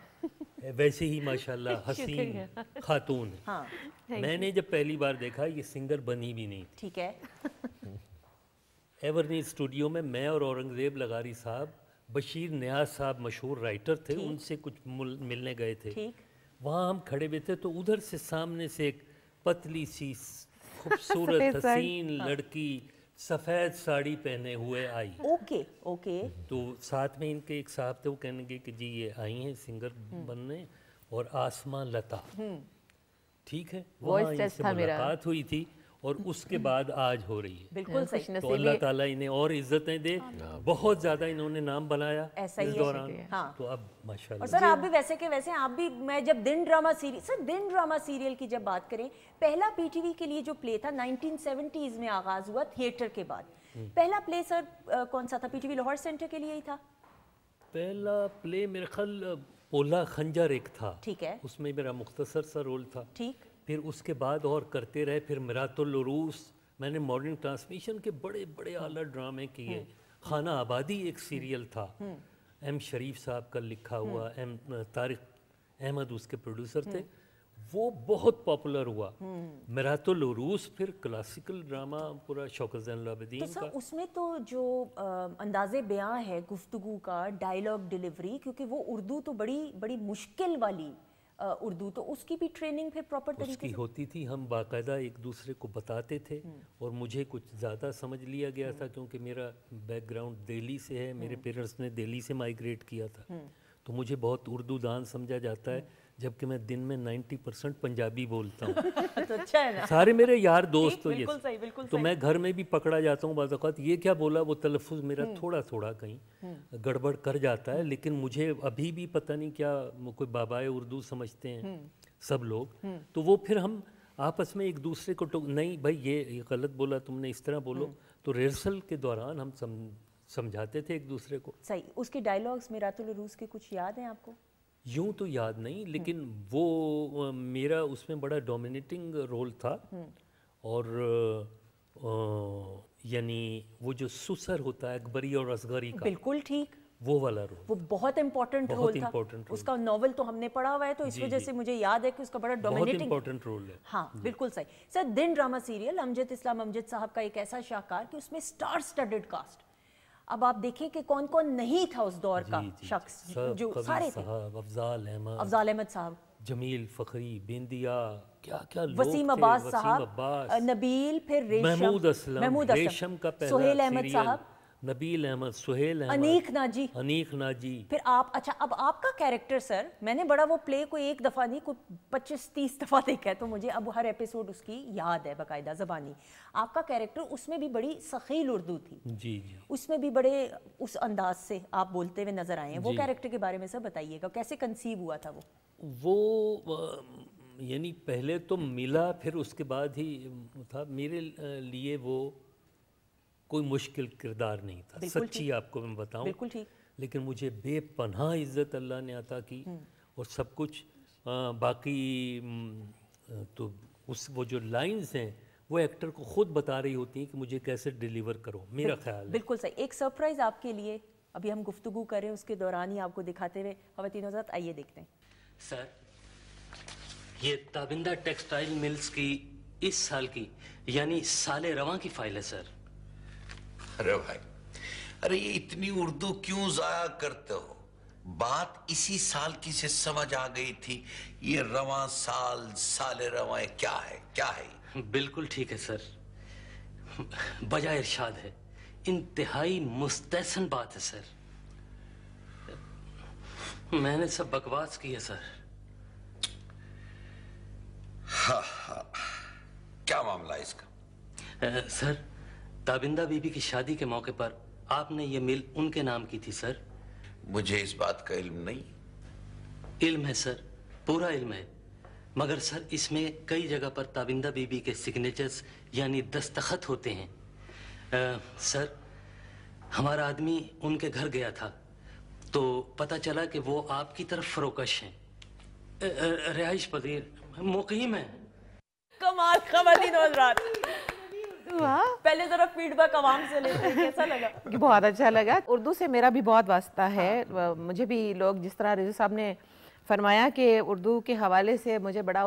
Speaker 3: ویسے ہی ماشاءاللہ حسین خاتون ہے. میں نے جب پہلی بار دیکھا یہ سنگر بنی بھی نہیں,
Speaker 1: ٹھیک ہے,
Speaker 3: ایورنی اسٹوڈیو میں اور اورنگزیب لغاری صاحب, بشیر نیاز صاحب مشہور رائٹر تھے, ان سے کچھ ملنے گئے تھے, وہاں ہم کھڑے ہوئے تھے, تو ادھر سے سامنے سے ایک پتلی سی خوبصورت حسین لڑکی سفید ساڑی پہنے ہوئے آئی.
Speaker 1: اوکے.
Speaker 3: تو ساتھ میں ان کے ایک صاحب تھے, وہ کہنے گے کہ جی یہ آئی ہیں سنگر بننے, اور آسما لتا, ٹھیک ہے, وہاں ان سے ملاقات ہوئی تھی, اور اس کے بعد آج ہو رہی ہے.
Speaker 1: بالکل صحیح.
Speaker 3: تو اللہ تعالیٰ انہیں اور عزتیں دے, بہت زیادہ انہوں نے نام بنایا اس دوران, تو اب ماشاءاللہ.
Speaker 1: اور سر آپ بھی ویسے کہ ویسے آپ بھی, میں جب دن ڈرامہ سیریل کی جب بات کریں, پہلا پی ٹی وی کے لیے جو پلے تھا 1970s میں آغاز ہوا تھیٹر کے بعد, پہلا پلے سر کون سا تھا؟ P T V Lahore centre کے لیے ہی تھا
Speaker 3: پہلا پلے, میرے خیال پولا خنجر ایک تھا,
Speaker 1: ٹھیک ہے,
Speaker 3: اس میں میرا مختصر سا رول تھا.
Speaker 1: ٹھیک.
Speaker 3: پھر اس کے بعد اور کرتے رہے, پھر میرات العروس, میں نے ماڈرن ٹرانسمیشن کے بڑے بڑے اعلیٰ ڈرامے کیے. خانہ آبادی ایک سیریل تھا, ایم شریف صاحب کا لکھا ہوا, طارق احمد اس کے پروڈیوسر تھے, وہ بہت پاپولر ہوا. میرات العروس پھر کلاسیکل ڈرامہ پورا شوکت زین العابدین کا.
Speaker 1: تو سر اس میں تو جو انداز بیاں ہے گفتگو کا, ڈائیلاگ ڈیلیوری, کیونکہ وہ اردو تو بڑی مشکل والی اردو, تو اس کی بھی ٹریننگ پھر پراپر طریقے سے
Speaker 3: اس کی ہوتی تھی. ہم باقاعدہ ایک دوسرے کو بتاتے تھے, اور مجھے کچھ زیادہ سمجھ لیا گیا تھا کیونکہ میرا بیک گراؤنڈ دہلی سے ہے, میرے پیرنٹس نے دہلی سے مائیگریٹ کیا تھا, تو مجھے بہت اردو دان سمجھا جاتا ہے. जबकि मैं दिन में 90% पंजाबी बोलता हूँ।
Speaker 1: तो अच्छा है ना,
Speaker 3: सारे मेरे यार दोस्त तो ये,
Speaker 1: बिल्कुल सही, बिल्कुल
Speaker 3: तो मैं घर में भी पकड़ा जाता हूँ बाज़ औक़ात, ये क्या बोला, वो तलफ़्फ़ुज़ मेरा थोड़ा थोड़ा कहीं गड़बड़ कर जाता है, लेकिन मुझे अभी भी पता नहीं क्या कोई बाबाए उर्दू समझते हैं सब लोग, तो वो फिर हम आपस में एक दूसरे को नहीं भाई ये गलत बोला तुमने, इस तरह बोलो, तो रिहर्सल के दौरान हम समझाते थे एक दूसरे को।
Speaker 1: सही। उसके डायलॉग्स मीरातुल उरूज़ के कुछ याद हैं आपको?
Speaker 3: यूं तो याद नहीं, लेकिन वो मेरा उसमें बड़ा डोमिनेटिंग रोल था, और यानी वो जो सुसर होता है अकबरी और असगरी का,
Speaker 1: बिल्कुल ठीक,
Speaker 3: वो वाला रोल,
Speaker 1: वो बहुत इंपॉर्टेंट रोल था। उसका नॉवल तो हमने पढ़ा हुआ है, तो इस वजह से मुझे याद है कि उसका बड़ा डोमिनेटिंग
Speaker 3: इंपॉर्टेंट रोल है।
Speaker 1: हाँ बिल्कुल सही सर। दिन ड्रामा सीरियल अमजद इस्लाम अमजद साहब का एक ऐसा शाहकार कि उसमें स्टार स्टडेड कास्ट। अब आप देखें कि कौन कौन नहीं था उस दौर का शख्स, जो सारे थे, अफजाल अहमद साहब,
Speaker 3: जमील फखरी, बिंदिया, क्या क्या लोग
Speaker 1: वसीम अब्बास साहब, नबील, फिर
Speaker 3: महमूद असलम, रेशम का पहला
Speaker 1: सुहेल अहमद साहब,
Speaker 3: नबील अहमद, सुहेल अहमद,
Speaker 1: अनीक नाजी। फिर आप, अच्छा अब आपका कैरेक्टर सर, मैंने बड़ा वो प्ले को एक दफ़ा नहीं कोई 25-30 दफ़ा देखा है, तो मुझे अब हर एपिसोड उसकी याद है बाकायदा ज़बानी। आपका कैरेक्टर उसमें भी बड़ी सखील उर्दू थी,
Speaker 3: जी जी,
Speaker 1: उसमें भी बड़े उस अंदाज से आप बोलते हुए नज़र आए हैं। वो कैरेक्टर के बारे में सर बताइएगा, कैसे कंसीव हुआ था
Speaker 3: वो यानी पहले तो मिला, फिर उसके बाद ही था। मेरे लिए वो कोई मुश्किल किरदार नहीं था, सच्ची आपको मैं बताऊं,
Speaker 1: बिल्कुल ठीक।
Speaker 3: लेकिन मुझे बेपनाह इज़्ज़त अल्लाह ने अता की, और सब कुछ बाकी तो उस वो जो लाइंस हैं वो एक्टर को खुद बता रही होती हैं कि मुझे कैसे डिलीवर करो, मेरा ख्याल है।
Speaker 1: बिल्कुल सही। एक सरप्राइज़ आपके लिए अभी हम गुफ्तगू करें, उसके दौरान ही आपको दिखाते हुए ख़वातीन हज़रात, आइए देखते हैं।
Speaker 3: सर, ये ताबिंदा टेक्सटाइल मिल्स की इस साल की यानी साले रवां की फाइल है सर।
Speaker 8: अरे भाई, अरे ये इतनी उर्दू क्यों जाया करते हो? बात इसी साल की से समझ आ गई थी। ये रवां साल, साले रवां क्या है, क्या है?
Speaker 3: बिल्कुल ठीक है सर, बजाय इरशाद है, इंतहाई मुस्तहसन बात है सर। मैंने सब बकवास की है सर।
Speaker 8: हाँ हाँ, क्या मामला है इसका?
Speaker 3: सर, ताबिंदा बीबी की शादी के मौके पर आपने ये मिल उनके नाम की थी सर।
Speaker 8: मुझे इस बात का इल्म नहीं।
Speaker 3: इल्म है सर, पूरा इल्म है, मगर सर इसमें कई जगह पर ताबिंदा बीबी के सिग्नेचर्स यानी दस्तखत होते हैं। सर, हमारा आदमी उनके घर गया था, तो पता चला कि वो आपकी तरफ फरोकश हैं, रिहाइश पजीर मुकीम है।
Speaker 1: कमाल ख़वातीन हज़रात, पहले जरा फीडबैक आवाम से लेते हैं, कैसा लगा?
Speaker 5: बहुत अच्छा लगा। उर्दू से मेरा भी बहुत वास्ता है। मुझे भी लोग, जिस तरह रिजवी साहब ने फरमाया कि उर्दू के हवाले से मुझे बड़ा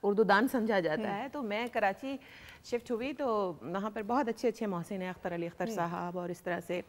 Speaker 5: उर्दू दान समझा जाता है, तो मैं कराची शिफ्ट हुई तो वहाँ पर बहुत अच्छे अच्छे मोहसिन हैं, अख्तर अली अख्तर साहब और इस तरह से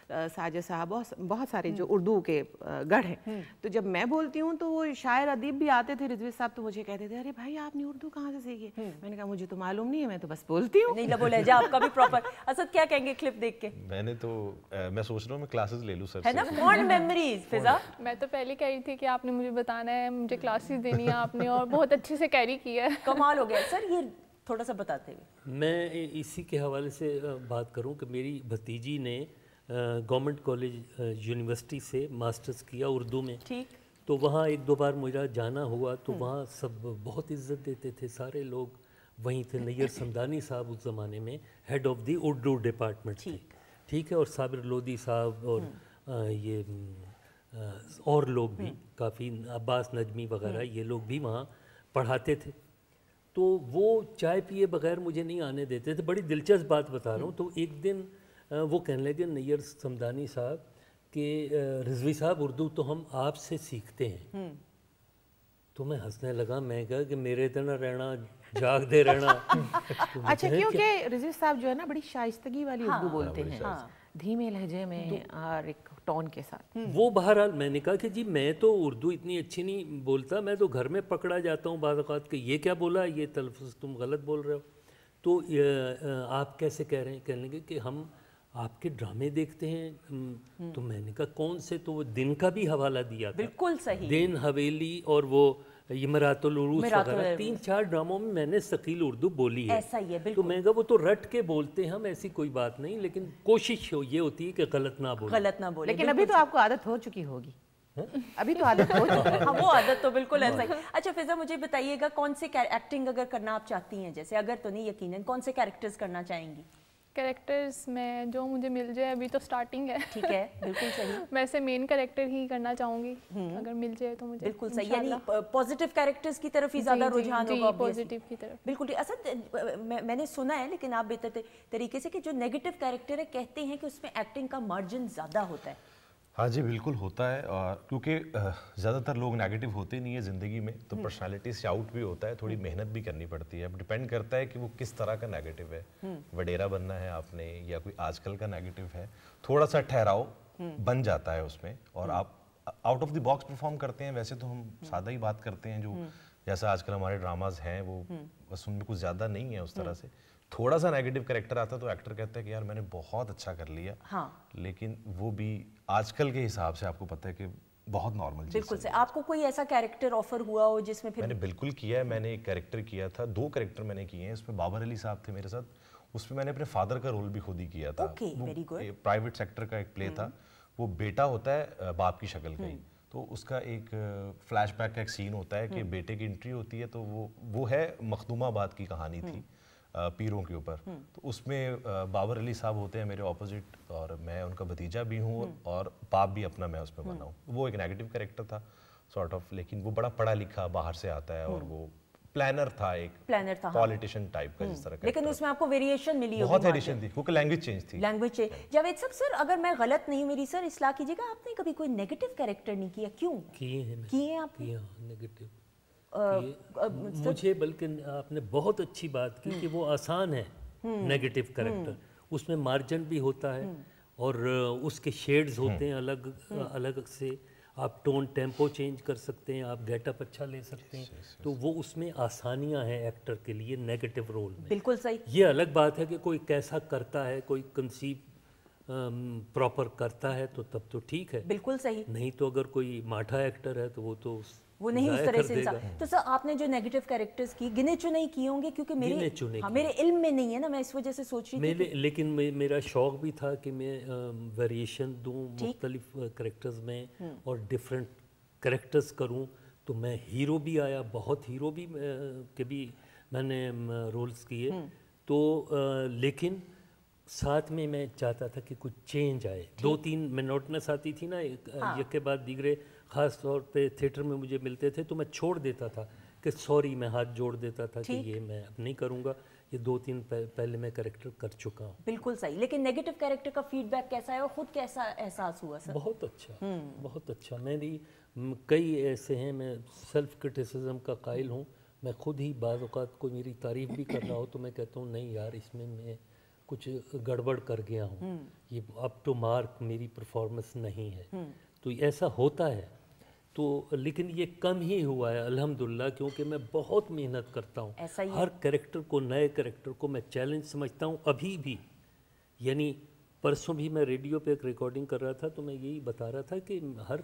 Speaker 5: साजिद साहब, बहुत सारे जो उर्दू के गढ़ हैं। तो जब मैं बोलती हूँ तो वो शायर अदीब भी आते थे, रिजवी साहब, तो मुझे कहते थे, अरे भाई आपने उर्दू कहाँ से सीखी? मैंने कहा मुझे तो मालूम नहीं है, मैं तो बस बोलती हूँ।
Speaker 1: नहीं लबो लहजा आपका भी प्रॉपर। असद क्या कहेंगे क्लिप देख के?
Speaker 4: मैंने तो मैं सोच रहा हूँ मैं क्लासेस ले लूँ सर,
Speaker 1: है ना, फॉन्ड मेमोरीज। फिजा,
Speaker 6: मैं तो पहले कह रही थी कि आपने मुझे बताना है, मुझे क्लासेस देनी है आपने, और बहुत अच्छे से कैरी किया है।
Speaker 1: कमाल हो गया सर। ये थोड़ा सा बताते हुए
Speaker 3: मैं इसी के हवाले से बात करूं कि मेरी भतीजी ने गवर्नमेंट कॉलेज यूनिवर्सिटी से मास्टर्स किया उर्दू में,
Speaker 1: ठीक,
Speaker 3: तो वहाँ एक दो बार मेरा जाना हुआ, तो वहाँ सब बहुत इज्जत देते थे, सारे लोग वहीं थे। नैयर समदानी साहब उस ज़माने में head of the Urdu department थे, ठीक है, और साबिर लोधी साहब और ये और लोग भी काफ़ी, अब्बास नजमी वगैरह, ये लोग भी वहाँ पढ़ाते थे। तो वो चाय पिए बगैर मुझे नहीं आने देते थे। बड़ी दिलचस्प बात बता रहा हूँ। तो एक दिन वो कहने लगे नैयर समदानी साहब कि रिजवी साहब उर्दू तो हम आपसे सीखते हैं। तो मैं हंसने लगा, मैं कहा कि मेरे तरह रहना, जाग दे रहना। तो
Speaker 5: अच्छा, क्योंकि रिजवी साहब जो है ना बड़ी शाइस्तगी वाली उर्दू बोलते हैं, धीमे लहजे में और एक टोन के साथ।
Speaker 3: वो बहरहाल मैंने कहा कि जी मैं तो उर्दू इतनी अच्छी नहीं बोलता, मैं तो घर में पकड़ा जाता हूँ बाज़ औक़ात कि ये क्या बोला, ये तलफ़्फ़ुज़ तुम गलत बोल रहे हो। तो आप कैसे कह रहे हैं? कहने लगे कि हम आपके ड्रामे देखते हैं तो मैंने कहा कौन से, तो वो दिन का भी हवाला दिया था,
Speaker 1: बिल्कुल सही,
Speaker 3: दिन हवेली और वो इमरातुल उरूस वगैरह 3-4 ड्रामों में मैंने सकील उर्दू बोली है।
Speaker 1: ऐसा ही है,
Speaker 3: तो मैं कहा वो तो रट के बोलते हैं हम, ऐसी कोई बात नहीं, लेकिन कोशिश ये होती है कि गलत ना बोले।
Speaker 5: लेकिन अभी तो आपको आदत हो चुकी होगी। अभी तो आदत हो चुकी है।
Speaker 1: हाँ, वो आदत तो बिल्कुल ऐसा ही। अच्छा फिजा, मुझे बताइएगा कौन से एक्टिंग अगर करना आप चाहती हैं, जैसे अगर तो नहीं यकीनन, कौन से कैरेक्टर्स करना चाहेंगी?
Speaker 6: कैरेक्टर्स में जो मुझे मिल जाए, अभी तो स्टार्टिंग है।
Speaker 1: ठीक है, बिल्कुल सही।
Speaker 6: वैसे मेन कैरेक्टर ही करना चाहूँगी अगर मिल जाए तो मुझे।
Speaker 1: बिल्कुल सही, यानी पॉजिटिव कैरेक्टर्स की तरफ ही ज़्यादा रुझान होगा,
Speaker 6: पॉजिटिव की तरफ।
Speaker 1: बिल्कुल। असल मैंने सुना है, लेकिन आप बेहतर तरीके से, कि जो नेगेटिव कैरेक्टर है कहते हैं कि उसमें एक्टिंग का मार्जिन ज़्यादा होता है।
Speaker 4: हाँ जी बिल्कुल होता है, और क्योंकि ज़्यादातर लोग नेगेटिव होते नहीं है ज़िंदगी में, तो पर्सनालिटी से आउट भी होता है, थोड़ी मेहनत भी करनी पड़ती है। अब डिपेंड करता है कि वो किस तरह का नेगेटिव है, वडेरा बनना है आपने या कोई आजकल का नेगेटिव है, थोड़ा सा ठहराव बन जाता है उसमें, और आप out of the box perform करते हैं। वैसे तो हम सादा ही बात करते हैं, जो जैसा आजकल हमारे ड्रामाज हैं वो बस उनमें कुछ ज़्यादा नहीं है उस तरह से। थोड़ा सा नेगेटिव कैरेक्टर आता है तो एक्टर कहता है कि यार मैंने बहुत अच्छा कर लिया।
Speaker 1: हाँ।
Speaker 4: लेकिन वो भी आजकल के हिसाब से आपको पता है कि बहुत नॉर्मल चीज़।
Speaker 1: बिल्कुल से। आपको कोई ऐसा कैरेक्टर ऑफर हुआ हो जिसमें फिर?
Speaker 4: मैंने बिल्कुल किया है, मैंने एक कैरेक्टर किया था, 2 कैरेक्टर मैंने किए हैं। इसमें बाबर अली साहब थे मेरे साथ, उसमें मैंने अपने फादर का रोल भी खुद ही किया था।
Speaker 1: Okay, very good.
Speaker 4: Private sector का एक प्ले था, वो बेटा होता है बाप की शक्ल का ही, तो उसका एक फ्लैशबैक का एक सीन होता है कि बेटे की एंट्री होती है, तो वो है मखदूमाबाद की कहानी थी पीरों के ऊपर। तो उसमें बाबर अली साहब होते हैं मेरे ऑपोजिट, और मैं उनका भतीजा भी हूँ और बाप भी अपना मैं उसमें बना हूँ। वो एक नेगेटिव कैरेक्टर था सॉर्ट ऑफ, लेकिन वो बड़ा पढ़ा लिखा बाहर से आता है, और वो प्लानर था, एक पॉलिटिशियन टाइप का जिस तरह का।
Speaker 1: लेकिन उसमें आपको वेरिएशन मिली होगी?
Speaker 4: बहुत वेरिएशन थी, क्योंकि लैंग्वेज चेंज थी।
Speaker 1: Language change. जावेद साहब, सर अगर मैं गलत नहीं हूँ, मेरी सर इस्लाह कीजिएगा, आपने कभी कोई नेगेटिव कैरेक्टर नहीं किया? क्यों
Speaker 3: किए हैं?
Speaker 1: किए आपने?
Speaker 3: नेगेटिव मुझे, बल्कि आपने बहुत अच्छी बात की कि वो आसान है नेगेटिव कैरेक्टर, उसमें मार्जिन भी होता है और उसके शेड्स होते हैं अलग अलग से, आप टोन टेम्पो चेंज कर सकते हैं, आप गेटअप अच्छा ले सकते हैं, तो वो उसमें आसानियां हैं एक्टर के लिए नेगेटिव रोल में।
Speaker 1: बिल्कुल सही।
Speaker 3: ये अलग बात है कि कोई कैसा करता है, कोई कंसीव प्रॉपर करता है तो तब तो ठीक है,
Speaker 1: बिल्कुल सही।
Speaker 3: नहीं तो अगर कोई माठा एक्टर है तो वो
Speaker 1: नहीं उस तरह से इंसान। तो सर आपने जो नेगेटिव कैरेक्टर्स की, गिने चुने ही किए होंगे, क्योंकि मेरे इल्म में नहीं है ना, मैं इस वजह से सोच रही थी।
Speaker 3: लेकिन मेरा शौक भी था कि मैं वेरिएशन दूं मुख्तलिफ कैरेक्टर्स में और डिफरेंट कैरेक्टर्स करूं। तो मैं हीरो भी आया, बहुत हीरो भी के भी मैंने रोल्स किए, तो लेकिन साथ में मैं चाहता था कि कुछ चेंज आए। 2-3 मोनोटोनस आती थी ना, एक के बाद दीगरे, ख़ास तौर पे थिएटर में मुझे मिलते थे तो मैं छोड़ देता था कि सॉरी, मैं हाथ जोड़ देता था कि ये मैं अब नहीं करूँगा, ये 2-3 पहले मैं कैरेक्टर कर चुका हूँ।
Speaker 1: बिल्कुल सही। लेकिन नेगेटिव कैरेक्टर का फीडबैक कैसा है और खुद कैसा एहसास हुआ सर?
Speaker 3: बहुत अच्छा, बहुत अच्छा। मेरी कई ऐसे हैं, मैं सेल्फ क्रिटिसिज्म का कायल हूँ, मैं खुद ही बाज़ औक़ात कोई मेरी तारीफ़ भी कर रहा हो तो मैं कहता हूँ नहीं यार, इसमें मैं कुछ गड़बड़ कर गया हूँ, ये अप टू मार्क मेरी परफॉर्मेंस नहीं है, तो ऐसा होता है। तो लेकिन ये कम ही हुआ है अल्हम्दुलिल्लाह, क्योंकि मैं बहुत मेहनत करता हूँ, हर कैरेक्टर को, नए कैरेक्टर को मैं चैलेंज समझता हूँ अभी भी। यानी परसों भी मैं रेडियो पे एक रिकॉर्डिंग कर रहा था तो मैं यही बता रहा था कि हर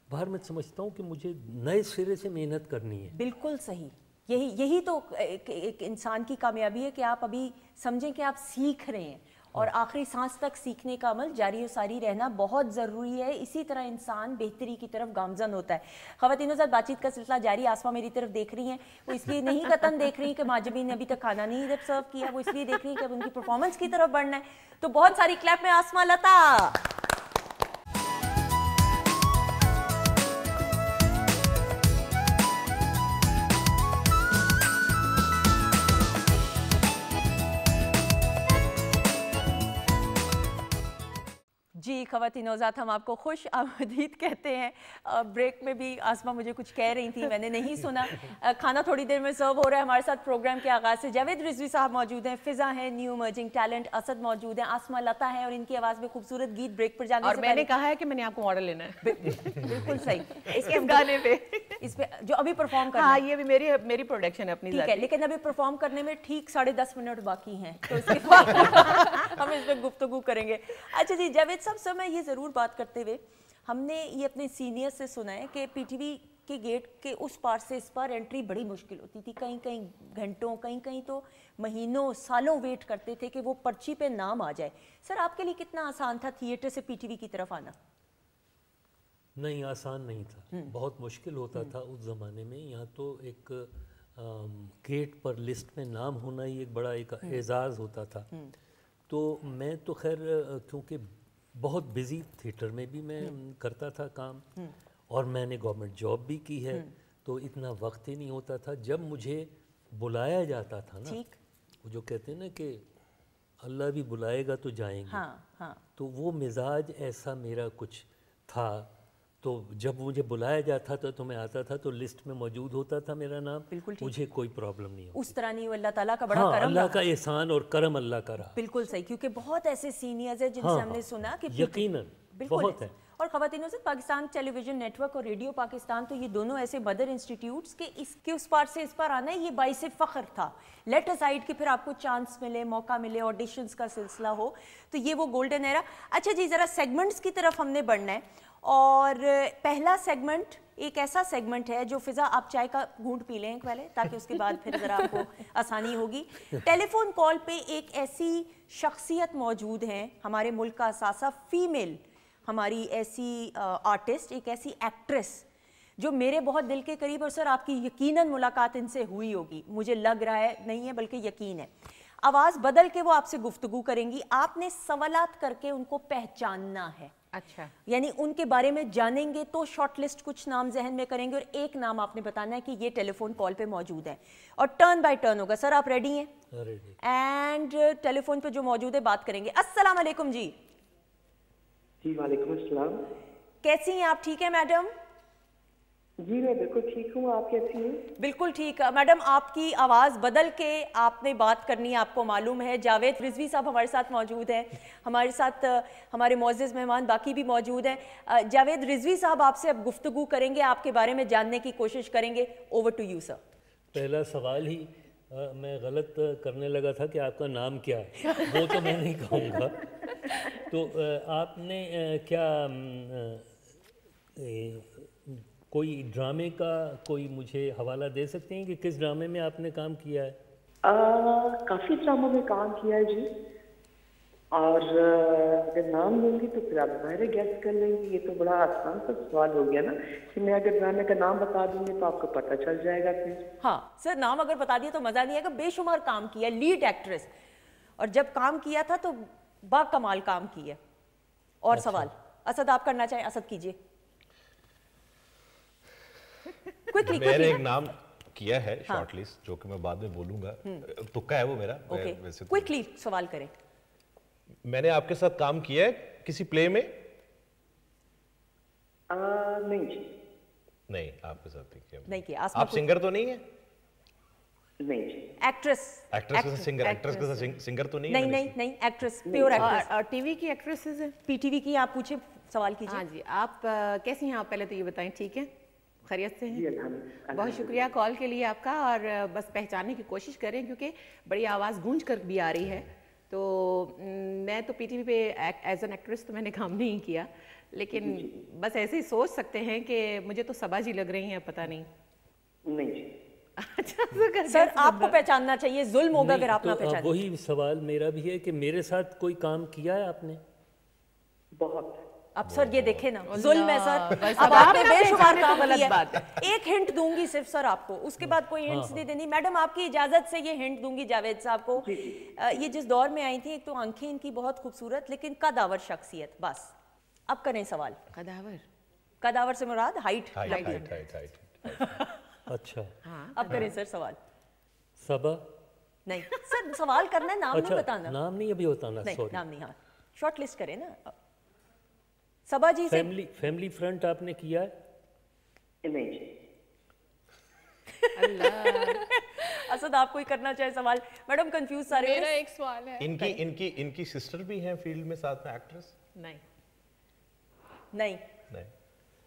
Speaker 3: बार मैं समझता हूँ कि मुझे नए सिरे से मेहनत करनी है।
Speaker 1: बिल्कुल सही। यही तो एक इंसान की कामयाबी है कि आप अभी समझें कि आप सीख रहे हैं, और आखिरी सांस तक सीखने का अमल जारी और सारी रहना बहुत ज़रूरी है। इसी तरह इंसान बेहतरी की तरफ गामजन होता है। ख़वातीनों साथ बातचीत का सिलसिला जारी। आसमा मेरी तरफ देख रही हैं, वो इसलिए नहीं कतन देख रही कि माजबी ने अभी तक खाना नहीं जब सर्व किया, वो इसलिए देख रही कि अब उनकी परफॉर्मेंस की तरफ बढ़ना है। तो बहुत सारी क्लैप में आसमा लता। जी खवातीन नौज़ात, हम आपको खुश आमदीद कहते हैं। ब्रेक में भी आसमा मुझे कुछ कह रही थी, मैंने नहीं सुना। खाना थोड़ी देर में सर्व हो रहा है। हमारे साथ प्रोग्राम के आगाज़ से जावेद रिजवी साहब मौजूद हैं, फिज़ा है, न्यू इमर्जिंग टैलेंट, असद मौजूद हैं, आसमा लता है और इनकी आवाज़ में खूबसूरत गीत। ब्रेक पर जाने
Speaker 5: और मैंने कहा है कि मैंने आपको मॉडल लेना है
Speaker 1: बिल्कुल सही
Speaker 5: इस गाने पे,
Speaker 1: इस पे जो अभी परफॉर्म करना
Speaker 5: हाँ
Speaker 1: है।
Speaker 5: ये भी मेरी प्रोडक्शन है अपनी
Speaker 1: ठीक है, लेकिन अभी परफॉर्म करने में ठीक 10.5 मिनट बाकी हैं, तो इसके बाद हम इस पे गुफ्तगू करेंगे। अच्छा जी जावेद साहब, समय ये ज़रूर बात करते हुए, हमने ये अपने सीनियर से सुना है कि पीटीवी के गेट के उस पार से इस पार एंट्री बड़ी मुश्किल होती थी। कहीं कहीं घंटों, कहीं कहीं तो महीनों सालों वेट करते थे कि वो पर्ची पे नाम आ जाए। सर आपके लिए कितना आसान था थिएटर से पीटीवी की तरफ आना?
Speaker 3: नहीं, आसान नहीं था, बहुत मुश्किल होता था उस ज़माने में। यहाँ तो एक गेट पर लिस्ट में नाम होना ही एक बड़ा एक एजाज़ होता था। तो मैं तो खैर क्योंकि बहुत बिज़ी थिएटर में भी मैं करता था काम, और मैंने गवर्नमेंट जॉब भी की है, तो इतना वक्त ही नहीं होता था। जब मुझे बुलाया जाता था ना, वो जो कहते हैं ना कि अल्लाह भी बुलाएगा तो जाएंगे,
Speaker 1: हाँ।
Speaker 3: तो वो मिजाज ऐसा मेरा कुछ था। तो जब मुझे बुलाया जाता था तो मैं आता था, तो लिस्ट में मौजूद होता था मेरा नाम, मुझे कोई प्रॉब्लम नहीं होती।
Speaker 1: उस तरह नहीं, वो अल्लाह ताला का बड़ा
Speaker 3: हाँ,
Speaker 1: करम
Speaker 3: अल्लाह
Speaker 1: रहा।
Speaker 3: का एहसान और करम अल्लाह का रहा।
Speaker 1: बिल्कुल सही, क्योंकि बहुत ऐसे सीनियर्स हैं जिनसे
Speaker 3: हाँ,
Speaker 1: हमने सुना कि
Speaker 3: यकीनन बहुत है।
Speaker 1: और ख़वातीनों से पाकिस्तान टेलीविज़न नेटवर्क और रेडियो पाकिस्तान, तो ये दोनों ऐसे मदर इंस्टीट्यूट्स के इसके उस पार से इस पार आना है, ये बाइसे फ़ख्र था। लेट असाइड कि फिर आपको चांस मिले, मौका मिले, ऑडिशंस का सिलसिला हो, तो ये वो गोल्डन एरा। अच्छा जी, ज़रा सेगमेंट्स की तरफ हमने बढ़ना है, और पहला सेगमेंट एक ऐसा सेगमेंट है जो फिज़ा आप चाय का घूंट पी लें पहले, ताकि उसके बाद फिर ज़रा आपको आसानी होगी। टेलीफोन कॉल पे एक ऐसी शख्सियत मौजूद हैं हमारे मुल्क का असासा, फीमेल हमारी ऐसी आर्टिस्ट, एक ऐसी एक्ट्रेस जो मेरे बहुत दिल के करीब, और सर आपकी यकीनन मुलाकात इनसे हुई होगी, मुझे लग रहा है नहीं है बल्कि यकीन है। आवाज़ बदल के वो आपसे गुफ्तगू करेंगी, आपने सवालात करके उनको पहचानना है।
Speaker 5: अच्छा,
Speaker 1: यानी उनके बारे में जानेंगे तो शॉर्टलिस्ट कुछ नाम जहन में करेंगे, और एक नाम आपने बताना है कि ये टेलीफोन कॉल पे मौजूद है, और टर्न बाय टर्न होगा। सर आप रेडी हैं?
Speaker 3: रेडी।
Speaker 1: एंड टेलीफोन पे जो मौजूद है बात करेंगे। अस्सलाम वालेकुम जी।
Speaker 9: जी वालेकुम अस्सलाम।
Speaker 1: कैसी हैं आप? ठीक है मैडम?
Speaker 9: जी मैं बिल्कुल ठीक हूँ, आप कैसी हैं?
Speaker 1: बिल्कुल ठीक है मैडम, आपकी आवाज़ बदल के आपने बात करनी है, आपको मालूम है। जावेद रिजवी साहब हमारे साथ मौजूद हैं, हमारे साथ हमारे मुअज़्ज़िज़ मेहमान बाकी भी मौजूद हैं। जावेद रिजवी साहब आपसे अब गुफ्तगू करेंगे, आपके बारे में जानने की कोशिश करेंगे। Over to you sir.
Speaker 3: पहला सवाल ही मैं गलत करने लगा था कि आपका नाम क्या है, वो तो मैं नहीं कहूँगा। तो आपने क्या कोई ड्रामे का कोई मुझे हवाला दे सकते हैं कि किस ड्रामे में आपने काम किया है?
Speaker 9: काफ़ी ड्रामों में काम किया है जी, और अगर नाम लूँगी तो फिर आप ज़ाहिर गैस कर लेंगे। ये तो बड़ा आसान सा सवाल हो गया ना कि मैं अगर ड्रामे का नाम बता दूँगी तो आपको पता चल जाएगा फिर।
Speaker 1: हाँ सर, नाम अगर बता दिया तो मज़ा नहीं आएगा। बेशुमार काम किया, लीड एक्ट्रेस, और जब काम किया था तो बाकमाल काम किया। और अच्छा। सवाल असद आप करना चाहें? असद कीजिए।
Speaker 4: मैंने एक नाम किया है शॉर्टलिस्ट, जो कि मैं बाद में बोलूंगा, तुक्का है वो मेरा। वैसे
Speaker 1: क्विकली सवाल करें।
Speaker 4: मैंने आपके साथ काम किया है किसी प्ले में?
Speaker 9: नहीं जी।
Speaker 4: नहीं, आपके साथ
Speaker 1: नहीं किया।
Speaker 4: आप सिंगर तो नहीं है?
Speaker 9: नहीं जी।
Speaker 1: एक्ट्रेस
Speaker 4: के साथ सिंगर, एक्ट्रेस के साथ सिंगर तो नहीं?
Speaker 1: नहीं, एक्ट्रेस, प्योर एक्ट्रेस।
Speaker 5: और टीवी की एक्ट्रेसेस है?
Speaker 1: पीटीवी की। आप पूछे, सवाल कीजिए।
Speaker 5: हाँ जी, आप कैसी हैं? आप पहले तो ये बताएं, ठीक है, खैरियत से हैं? बहुत शुक्रिया कॉल के लिए आपका, और बस पहचानने की कोशिश करें क्योंकि बड़ी आवाज़ गूंज कर भी आ रही है। तो मैं तो पीटीवी पे एज एन एक्ट्रेस तो मैंने काम नहीं किया, लेकिन बस ऐसे ही सोच सकते हैं कि मुझे तो सबा जी लग रही हैं, पता नहीं।
Speaker 9: नहीं जी।
Speaker 5: अच्छा
Speaker 1: सर, आपको पहचानना चाहिए, जुल्म होगा अगर आप ना पहचाने।
Speaker 3: वही सवाल मेरा भी है कि मेरे साथ कोई काम किया है आपने?
Speaker 9: बहुत।
Speaker 1: अब सर ये देखे ना, जुल्म है सर। अब आपने बेशुमार काम किया। एक हिंट दूंगी सिर्फ सर आपको, उसके बाद कोई हिंट्स नहीं देनी। मैडम आपकी इजाजत से ये हिंट दूंगी जावेद साहब को। ये जिस दौर में आई थी, एक तो आंखें इनकी बहुत खूबसूरत लेकिन कदावर शख्सियत। बस अब करें सवाल। कदावर से मुराद हाइट।
Speaker 3: अच्छा,
Speaker 1: अब करें सर सवाल।
Speaker 3: सबा?
Speaker 1: नहीं सर, सवाल करना है, नाम नहीं बताना।
Speaker 3: नाम नहीं अभी बताना।
Speaker 1: नहीं, नाम नहीं। हाँ, शॉर्ट लिस्ट करें ना। सबा जी से
Speaker 3: फैमिली फ्रंट आपने किया है?
Speaker 9: नहीं जी।
Speaker 1: असद आपको ही करना चाहे सवाल। मैडम कंफ्यूज सारे।
Speaker 6: मेरा एक सवाल है,
Speaker 4: इनकी सिस्टर भी हैं फील्ड में साथ में एक्ट्रेस?
Speaker 1: नहीं।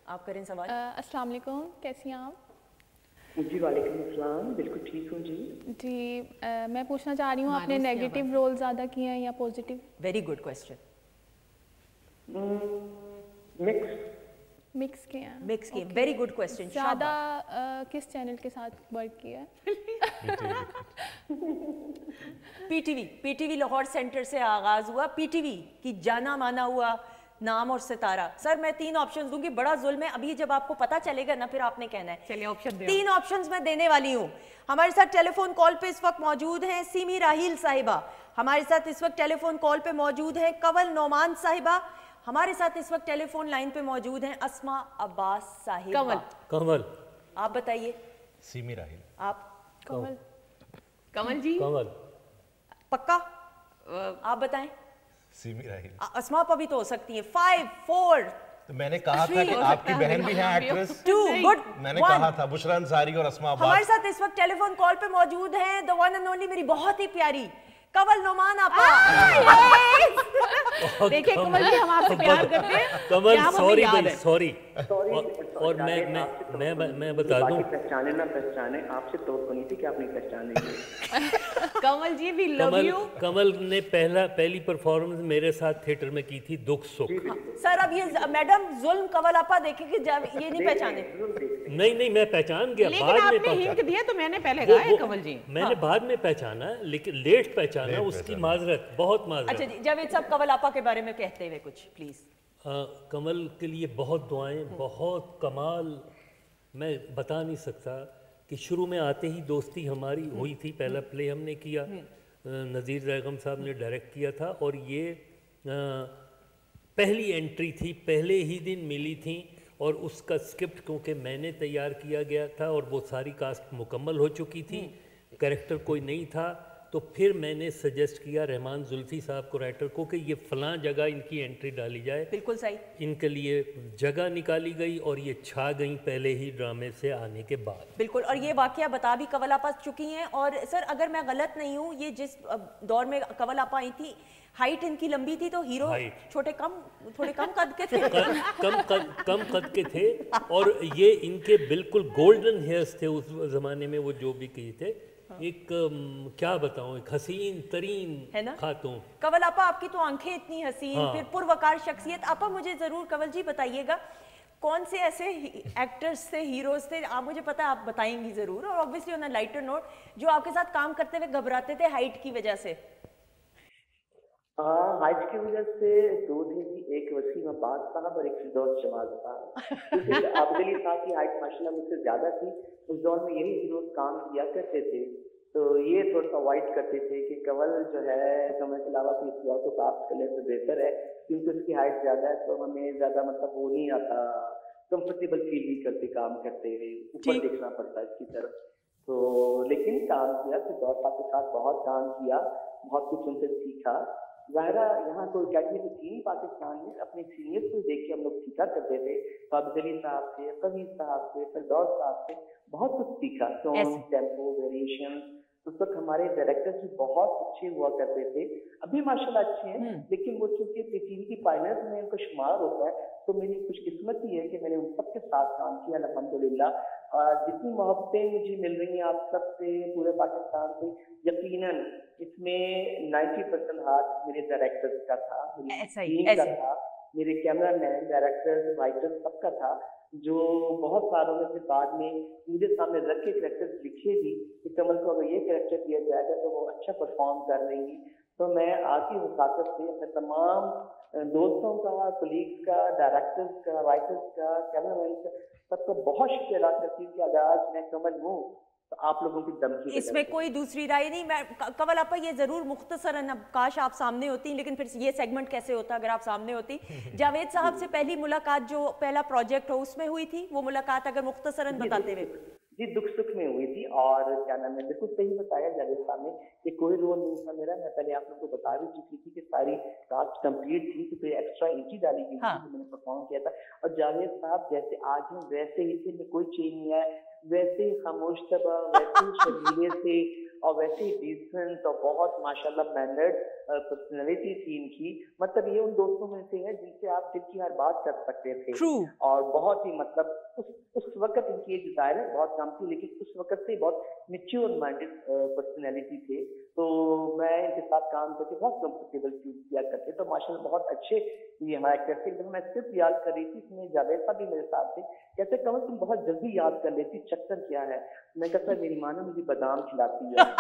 Speaker 1: आप करें सवाल।
Speaker 6: अस्सलाम वालेकुम, कैसी हैं आप?
Speaker 9: जी वालेकुम अस्सलाम, बिल्कुल ठीक हूँ जी।
Speaker 6: जी मैं पूछना चाह रही हूँ, आपने नेगेटिव रोल ज़्यादा किए हैं या positive?
Speaker 1: Very good question.
Speaker 6: Mix किए हैं।
Speaker 1: मिक्स किए, वेरी गुड क्वेश्चन।
Speaker 6: ज़्यादा किस चैनल के साथ वर्क किया है?
Speaker 1: पीटीवी लाहौर सेंटर से आगाज हुआ। पीटीवी की जाना माना हुआ नाम और सितारा। सर मैं 3 ऑप्शंस दूंगी, बड़ा जुल्म है, अभी जब आपको पता चलेगा ना फिर आपने कहना है।
Speaker 5: चलिए ऑप्शन दे।
Speaker 1: 3 ऑप्शंस मैं देने वाली हूँ। हमारे साथ टेलीफोन कॉल पे इस वक्त मौजूद हैं सीमी राहील साहिबा, हमारे साथ इस वक्त टेलीफोन कॉल पे मौजूद हैं कंवल नोमान साहिबा, हमारे साथ इस वक्त टेलीफोन लाइन पे मौजूद हैं अस्मा अब्बास साहिबा।
Speaker 3: कंवल
Speaker 1: आप बताइए।
Speaker 4: सीमी राहील।
Speaker 1: आप?
Speaker 5: कंवल जी।
Speaker 3: कंवल
Speaker 1: पक्का? आप बताएं।
Speaker 4: सीमी राहील।
Speaker 1: अस्मा पर भी तो हो सकती है। 5 4
Speaker 4: तो मैंने कहा था कि आपकी बहन भी है एक्ट्रेस।
Speaker 1: 2 गुड।
Speaker 4: मैंने कहा था बुशरा अंसारी और अस्मा अब्बास।
Speaker 1: हमारे साथ इस वक्त टेलीफोन कॉल पे मौजूद हैं द वन एंड ओनली, मेरी बहुत ही प्यारी कंवल नोमान आपा।
Speaker 5: देखिए कंवल जी, हम आपसे प्यार करते हैं।
Speaker 3: कंवल सॉरी भाई, सॉरी। और मैं बता दूं,
Speaker 9: पहचाने ना पहचाने, आपसे तो नहीं थी कि आप नहीं पहचानेंगे।
Speaker 5: कंवल जी वी लव यू।
Speaker 3: कंवल ने पहली परफॉर्मेंस मेरे साथ थिएटर में की थी, दुख सुख।
Speaker 1: सर अब ये मैडम जुल्म कंवल आपा देखेंगे जब ये नहीं पहचाने।
Speaker 3: नहीं मैं पहचान गया,
Speaker 5: लेकिन
Speaker 3: बाद में
Speaker 5: आपने हिंट दिया तो मैंने पहले कहा है कंवल जी।
Speaker 3: मैंने बाद में पहचाना, लेकिन लेट पहचाना, उसकी माजरत, बहुत माजरत।
Speaker 1: अच्छा जी, जावेद साहब कंवल आपा के बारे में कहते हुए कुछ प्लीज।
Speaker 3: कमल के लिए बहुत दुआएं, बहुत कमाल। मैं बता नहीं सकता कि शुरू में आते ही दोस्ती हमारी हुई थी, पहला प्ले हमने किया, नज़ीर रैगम साहब ने डायरेक्ट किया था, और ये पहली एंट्री थी, पहले ही दिन मिली थी, और उसका स्क्रिप्ट क्योंकि मैंने तैयार किया गया था और वो सारी कास्ट मुकम्मल हो चुकी थी, कैरेक्टर कोई नहीं था, तो फिर मैंने सजेस्ट किया रहमान जुल्फी साहब को, राइटर को, कि ये फ़लाँ जगह इनकी एंट्री डाली जाए।
Speaker 1: बिल्कुल सही। इनके
Speaker 3: लिए जगह निकाली गई और ये छा गई पहले ही ड्रामे से आने के बाद।
Speaker 1: बिल्कुल, और ये वाकया बता भी कंवल आपा चुकी हैं। और सर अगर मैं गलत नहीं हूँ, ये जिस दौर में कंवल आपा आई थी, हाइट इनकी लंबी थी, तो हीरो थोड़े कम कद के थे।
Speaker 3: कम कद के थे, और ये इनके बिल्कुल गोल्डन हेयर्स थे उस ज़माने में, वो जो भी किए थे। एक क्या बताऊं, एक हसीन तरीन खातून।
Speaker 1: कंवल आपा आपकी तो आंखें इतनी हसीन, फिर पुरवकार शख्सियत। आपा मुझे जरूर कंवल जी बताइएगा, कौन से ऐसे एक्टर्स थे, हीरोज थे, आप मुझे पता है आप बताएंगी जरूर, और obviously on a lighter note, जो आपके साथ काम करते हुए घबराते थे हाइट की वजह से?
Speaker 9: हाइट की वजह से 2 थे, एक वसीम अब्बास साहब और एक फिरदौस जमाल साहब। आबदली साहब की हाइट माशाल्लाह मुझसे ज्यादा थी। उस दौर में यही हीरोज काम किया करते थे, तो ये थोड़ा सा अवॉइड करते थे कि कंवल जो है, कंवल के अलावा किसी और को कास्ट कर ले तो बेहतर है, क्योंकि उसकी हाइट ज्यादा है, तो हमें ज्यादा मतलब वो नहीं आता, कंफर्टेबल फील नहीं करते काम करते हुए, ऊपर देखना पड़ता है इसकी तरफ। तो लेकिन काम किया, फिरदौस साहब के साथ बहुत काम किया, बहुत कुछ उनसे सीखा। ज़ाहिरा यहाँ तो अकेडमी तो थी पाकिस्तान में, अपने सीनियर्स को देख के हम लोग सीखा करते थे, आबदली साहब से, कबीर साहब से, फिरदौस साहब से बहुत कुछ सीखा। Tone, tempo, variation. उस वक्त हमारे डायरेक्टर्स भी बहुत अच्छे हुआ करते थे, अभी माशाल्लाह अच्छे हैं, लेकिन वो चूंकि पीटीवी की पायलट में उनका शुमार होता है, तो मेरी खुशकिस्मती है कि मैंने उन सबके साथ काम किया अल्हम्दुलिल्लाह। जितनी मोहब्बतें मुझे मिल रही हैं आप सबसे, पूरे पाकिस्तान से, यकीनन इसमें 90% हाथ मेरे डायरेक्टर्स का था, मेरी टीम का था, मेरे कैमरामैन, डायरेक्टर्स, राइटर्स सबका था, जो बहुत सालों में फिर बाद में मुझे सामने रख के कैरेक्टर्स लिखे भी कि कमल को अगर ये कैरेक्टर दिया जाएगा तो वो अच्छा परफॉर्म कर लेंगी। तो मैं आपकी मुखातब से अपने तमाम दोस्तों का, कोलीग्स का, डायरेक्टर्स का, राइटर्स का, कैमरामैन का, सबका बहुत शुक्रिया अदा करती हूँ कि अगर आज मैं कमल हूँ तो आप लोगों की धमकी,
Speaker 1: इसमें कोई दूसरी राय नहीं। मैं कंवल आपा ये जरूर मुख्तसरन, अब काश आप सामने होती, लेकिन फिर ये सेगमेंट कैसे होता अगर आप सामने होती। जावेद साहब से पहली मुलाकात जो पहला प्रोजेक्ट हो उसमें हुई थी, वो मुलाकात अगर मुख्तसरन बताते हुए?
Speaker 9: जी दुख सुख में हुई थी, और क्या नाम है, बिल्कुल सही बताया जावेद साहब ने कि कोई रोल नहीं था मेरा, मैं पहले आप लोगों को बता भी चुकी थी कि सारी कास्ट कंप्लीट थी, तो कोई एक्स्ट्रा एंट्री डाली गई थी, मैंने परफॉर्म किया था। और जावेद साहब जैसे आज हैं वैसे ही थे, कोई चेंज नहीं आया, वैसे ही खामोश तबा, वैसे ही शर्मीले थे और वैसे ही डिसेंट और बहुत माशाल्लाह मैनर्ड पर्सनैलिटी थी इनकी। मतलब ये उन दोस्तों में से है जिनसे आप दिल की हर बात कर सकते थे।
Speaker 1: True.
Speaker 9: और बहुत ही मतलब उस वक्त इनकी एज जाहिर है बहुत कम थी, लेकिन उस वक्त से बहुत मैच्योर माइंडेड पर्सनैलिटी थे, तो मैं इनके साथ काम करके बहुत कंफर्टेबल फील किया करते। तो माशाल्लाह बहुत अच्छे ये हमारा कैसे, मैं सिर्फ याद कर रही थी, इसमें जावेद साहब भी मेरे साथ थे, कहते कमल तुम बहुत जल्दी याद कर लेती, चक्कर क्या है? मैं कहता मेरी माँ ने मुझे बादाम खिलाती है।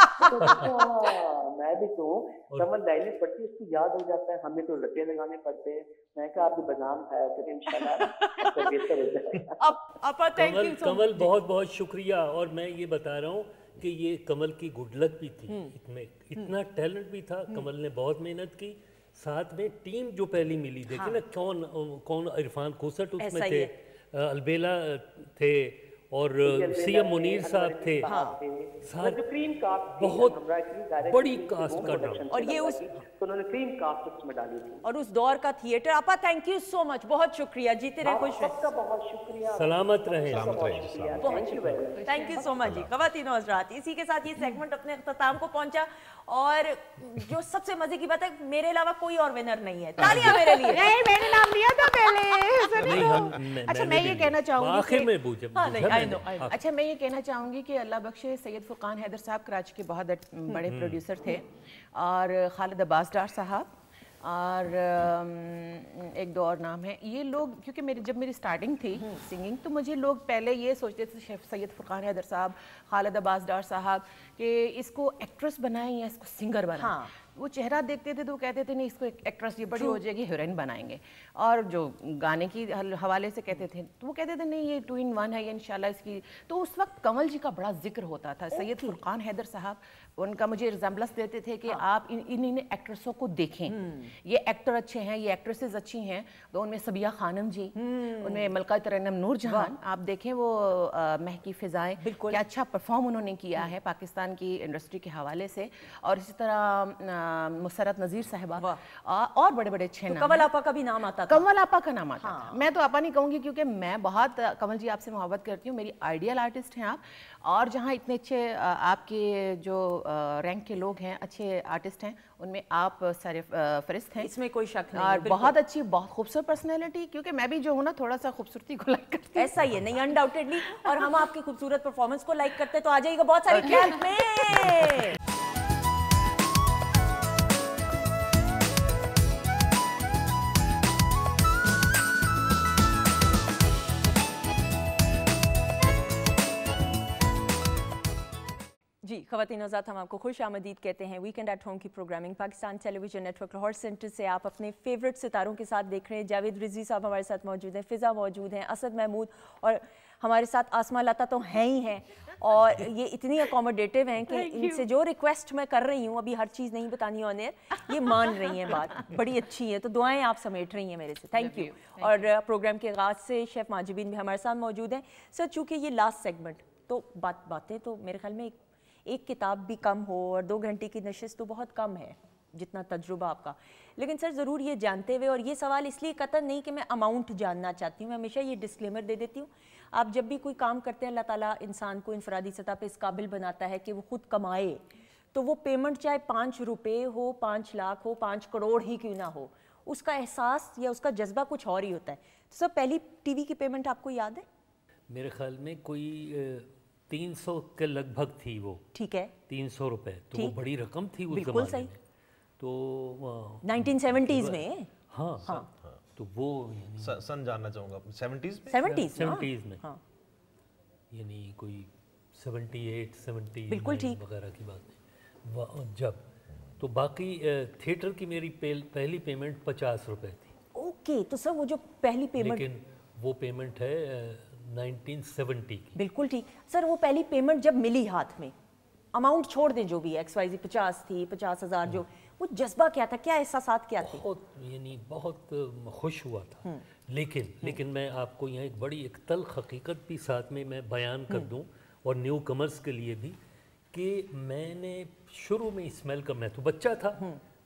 Speaker 9: मैं भी तो कमल लाइनें पढ़ती उसको याद हो जाता है, हमें तो रटे लगाने पड़ते हैं। मैं कहा आप बादाम खाया करें इंशाल्लाह बेहतर हो जाएगा।
Speaker 3: कमल बहुत बहुत शुक्रिया। और मैं ये बता रहा हूँ कि ये कमल की गुड लक भी थी, इसमें इतना टैलेंट भी था, कमल ने बहुत मेहनत की, साथ में टीम जो पहली मिली, देखिए ना कौन इरफान खोसट उसमें थे, अलबेला थे और सीएम मुनीर साहब थे, बहुत बड़ी कास्ट का ड्रामा।
Speaker 1: और ये उस
Speaker 9: उन्होंने क्रीम कास्ट उसमें डाली थी
Speaker 1: और उस दौर का थिएटर। आपा थैंक यू सो मच, बहुत शुक्रिया, जीते रहे, खुश
Speaker 9: सबका बहुत शुक्रिया,
Speaker 3: सलामत रहें।
Speaker 1: थैंक यू सो मच जी। ख़वातीन और हज़रात, इसी के साथ ये सेगमेंट अपने अख्ताम को पहुंचा और जो सबसे मजे की बात है, मेरे अलावा कोई और विनर नहीं है। तालियां मेरे लिए।
Speaker 5: नहीं, मैंने नाम लिया था पहले। अच्छा मैं ये कहना चाहूंगी,
Speaker 3: आखिर में पूछे।
Speaker 5: अच्छा मैं ये कहना चाहूंगी कि अल्लाह बख्शे सैयद फुरकान हैदर साहब कराची के बहुत बड़े प्रोड्यूसर थे, और खालिद अब्बास डार साहब, और एक दो और नाम है। ये लोग, क्योंकि जब मेरी स्टार्टिंग थी सिंगिंग, तो मुझे लोग पहले ये सोचते थे शेफ सैयद फुरकान हैदर साहब, खालिद अब्बास डार साहब, कि इसको एक्ट्रेस बनाएं या इसको सिंगर बनाएं। वो चेहरा देखते थे तो कहते थे नहीं इसको एक्ट्रेस ये बड़ी हो जाएगी, हीरोइन बनाएंगे। और जो गाने की हवाले से कहते थे तो वो कहते थे नहीं ये 2 in 1 है, ये इंशाल्लाह इसकी। तो उस वक्त कमल जी का बड़ा जिक्र होता था। सैयद फुरकान हैदर साहब उनका मुझे रिजेम्बलेंस देते थे कि आप इन एक्ट्रेसों को देखें, ये एक्टर अच्छे हैं, ये एक्ट्रेसेस अच्छी हैं। तो उनमें सबिया खानम जी, उनमें मलका तरन्नुम नूर जहान, आप देखें वो महकी फिजाएं, क्या अच्छा परफॉर्म उन्होंने किया है पाकिस्तान की इंडस्ट्री के हवाले से। और इसी तरह मुसरत नज़ीर साहिबा और बड़े बड़े अच्छे नाम।
Speaker 1: कमल आपा का भी नाम आता था।
Speaker 5: कमल आपा का नाम आता था। मैं तो आपा नहीं कहूँगी क्योंकि मैं बहुत कमल जी आपसे मोहब्बत करती हूँ, मेरी आइडियल आर्टिस्ट हैं आप। और जहाँ इतने अच्छे आपके जो रैंक के लोग हैं, अच्छे आर्टिस्ट हैं, उनमें आप सारे फरिस्त हैं,
Speaker 1: इसमें कोई शक नहीं।
Speaker 5: और बहुत अच्छी, बहुत खूबसूरत पर्सनैलिटी, क्योंकि मैं भी जो हूँ ना थोड़ा सा खूबसूरती को लाइक करती हूँ।
Speaker 1: ऐसा ही है, नहीं अनडाउटेडली। और हम आपकी खूबसूरत परफॉर्मेंस को लाइक करते हैं, तो आ जाइएगा बहुत सारी क्लास में। जी ख़वातीन हज़रात, हम आपको खुश आमदीद कहते हैं। वीकेंड एट होम की programming Pakistan television network Lahore centre से आप अपने फेवरेट सितारों के साथ देख रहे हैं। जावेद रिजवी साहब हमारे साथ मौजूद हैं, फ़िज़ा मौजूद हैं, असद महमूद, और हमारे साथ आसमा लता तो हैं ही हैं। और ये इतनी अकोमोडेटिव हैं कि इनसे जो रिक्वेस्ट मैं कर रही हूँ, अभी हर चीज़ नहीं बतानी ऑन एयर, ये मान रही हैं, बात बड़ी अच्छी है। तो दुआएं आप समेट रही हैं मेरे से, थैंक यू। और प्रोग्राम के आगाज़ से शेफ़ माजिबीन भी हमारे साथ मौजूद हैं। सर चूँकि ये लास्ट सेगमेंट, तो बातें तो मेरे ख्याल में एक किताब भी कम हो और 2 घंटे की नशिस्त तो बहुत कम है जितना तजुर्बा आपका। लेकिन सर ज़रूर ये जानते हुए, और ये सवाल इसलिए कतई नहीं कि मैं अमाउंट जानना चाहती हूँ, मैं हमेशा ये डिस्क्लेमर दे देती हूँ, आप जब भी कोई काम करते हैं अल्लाह ताला इंसान को इनफरादी सतह पे इस काबिल बनाता है कि वो खुद कमाए, तो वो पेमेंट चाहे 5 रुपये हो, 5 लाख हो, 5 करोड़ ही क्यों ना हो, उसका एहसास या उसका जज्बा कुछ और ही होता है। तो सर पहली टीवी की पेमेंट आपको याद है?
Speaker 3: मेरे ख्याल में कोई 300 के लगभग थी वो।
Speaker 1: ठीक है,
Speaker 3: 300 रुपए, तो वो बड़ी रकम थी उस
Speaker 1: बिल्कुल
Speaker 3: ज़माने
Speaker 1: सही।
Speaker 3: में। तो
Speaker 1: 1970s में।
Speaker 3: हाँ। तो वो
Speaker 4: सन जानना चाहूँगा 70s में।
Speaker 3: 70s में, यानी कोई 78 70
Speaker 1: बिल्कुल ठीक
Speaker 3: वगैरह की बात है जब। तो बाकी थिएटर की मेरी पहली पेमेंट 50 रुपए थी।
Speaker 1: ओके, तो सर वो जो पहली पेमेंट,
Speaker 3: लेकिन वो पेमेंट है 1970 की।
Speaker 1: बिल्कुल ठीक सर। वो पहली पेमेंट जब मिली हाथ में, अमाउंट छोड़ दें जो भी XYZ 50 थी, 50,000, जो वो जज्बा क्या था, क्या एहसास क्या थे?
Speaker 3: बहुत खुश हुआ था। लेकिन मैं आपको यहाँ एक बड़ी एक तल्ख हकीकत भी साथ में मैं बयान कर दूँ, और न्यू कमर्स के लिए भी, कि मैंने शुरू में स्मेल का, मैं तो बच्चा था,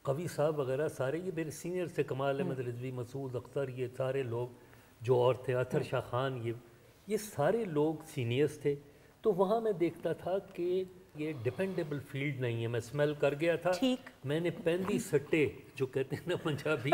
Speaker 3: कवि साहब वगैरह सारे ये मेरे सीनियर थे, कमाल अहमद रिजवी, मसूद अख्तर, ये सारे लोग जो और थे, अतर शाह खान, ये सारे लोग सीनियर्स थे। तो वहाँ मैं देखता था कि ये डिपेंडेबल फील्ड नहीं है। मैं स्मेल कर गया था, मैंने पहली सट्टे जो कहते हैं ना पंजाबी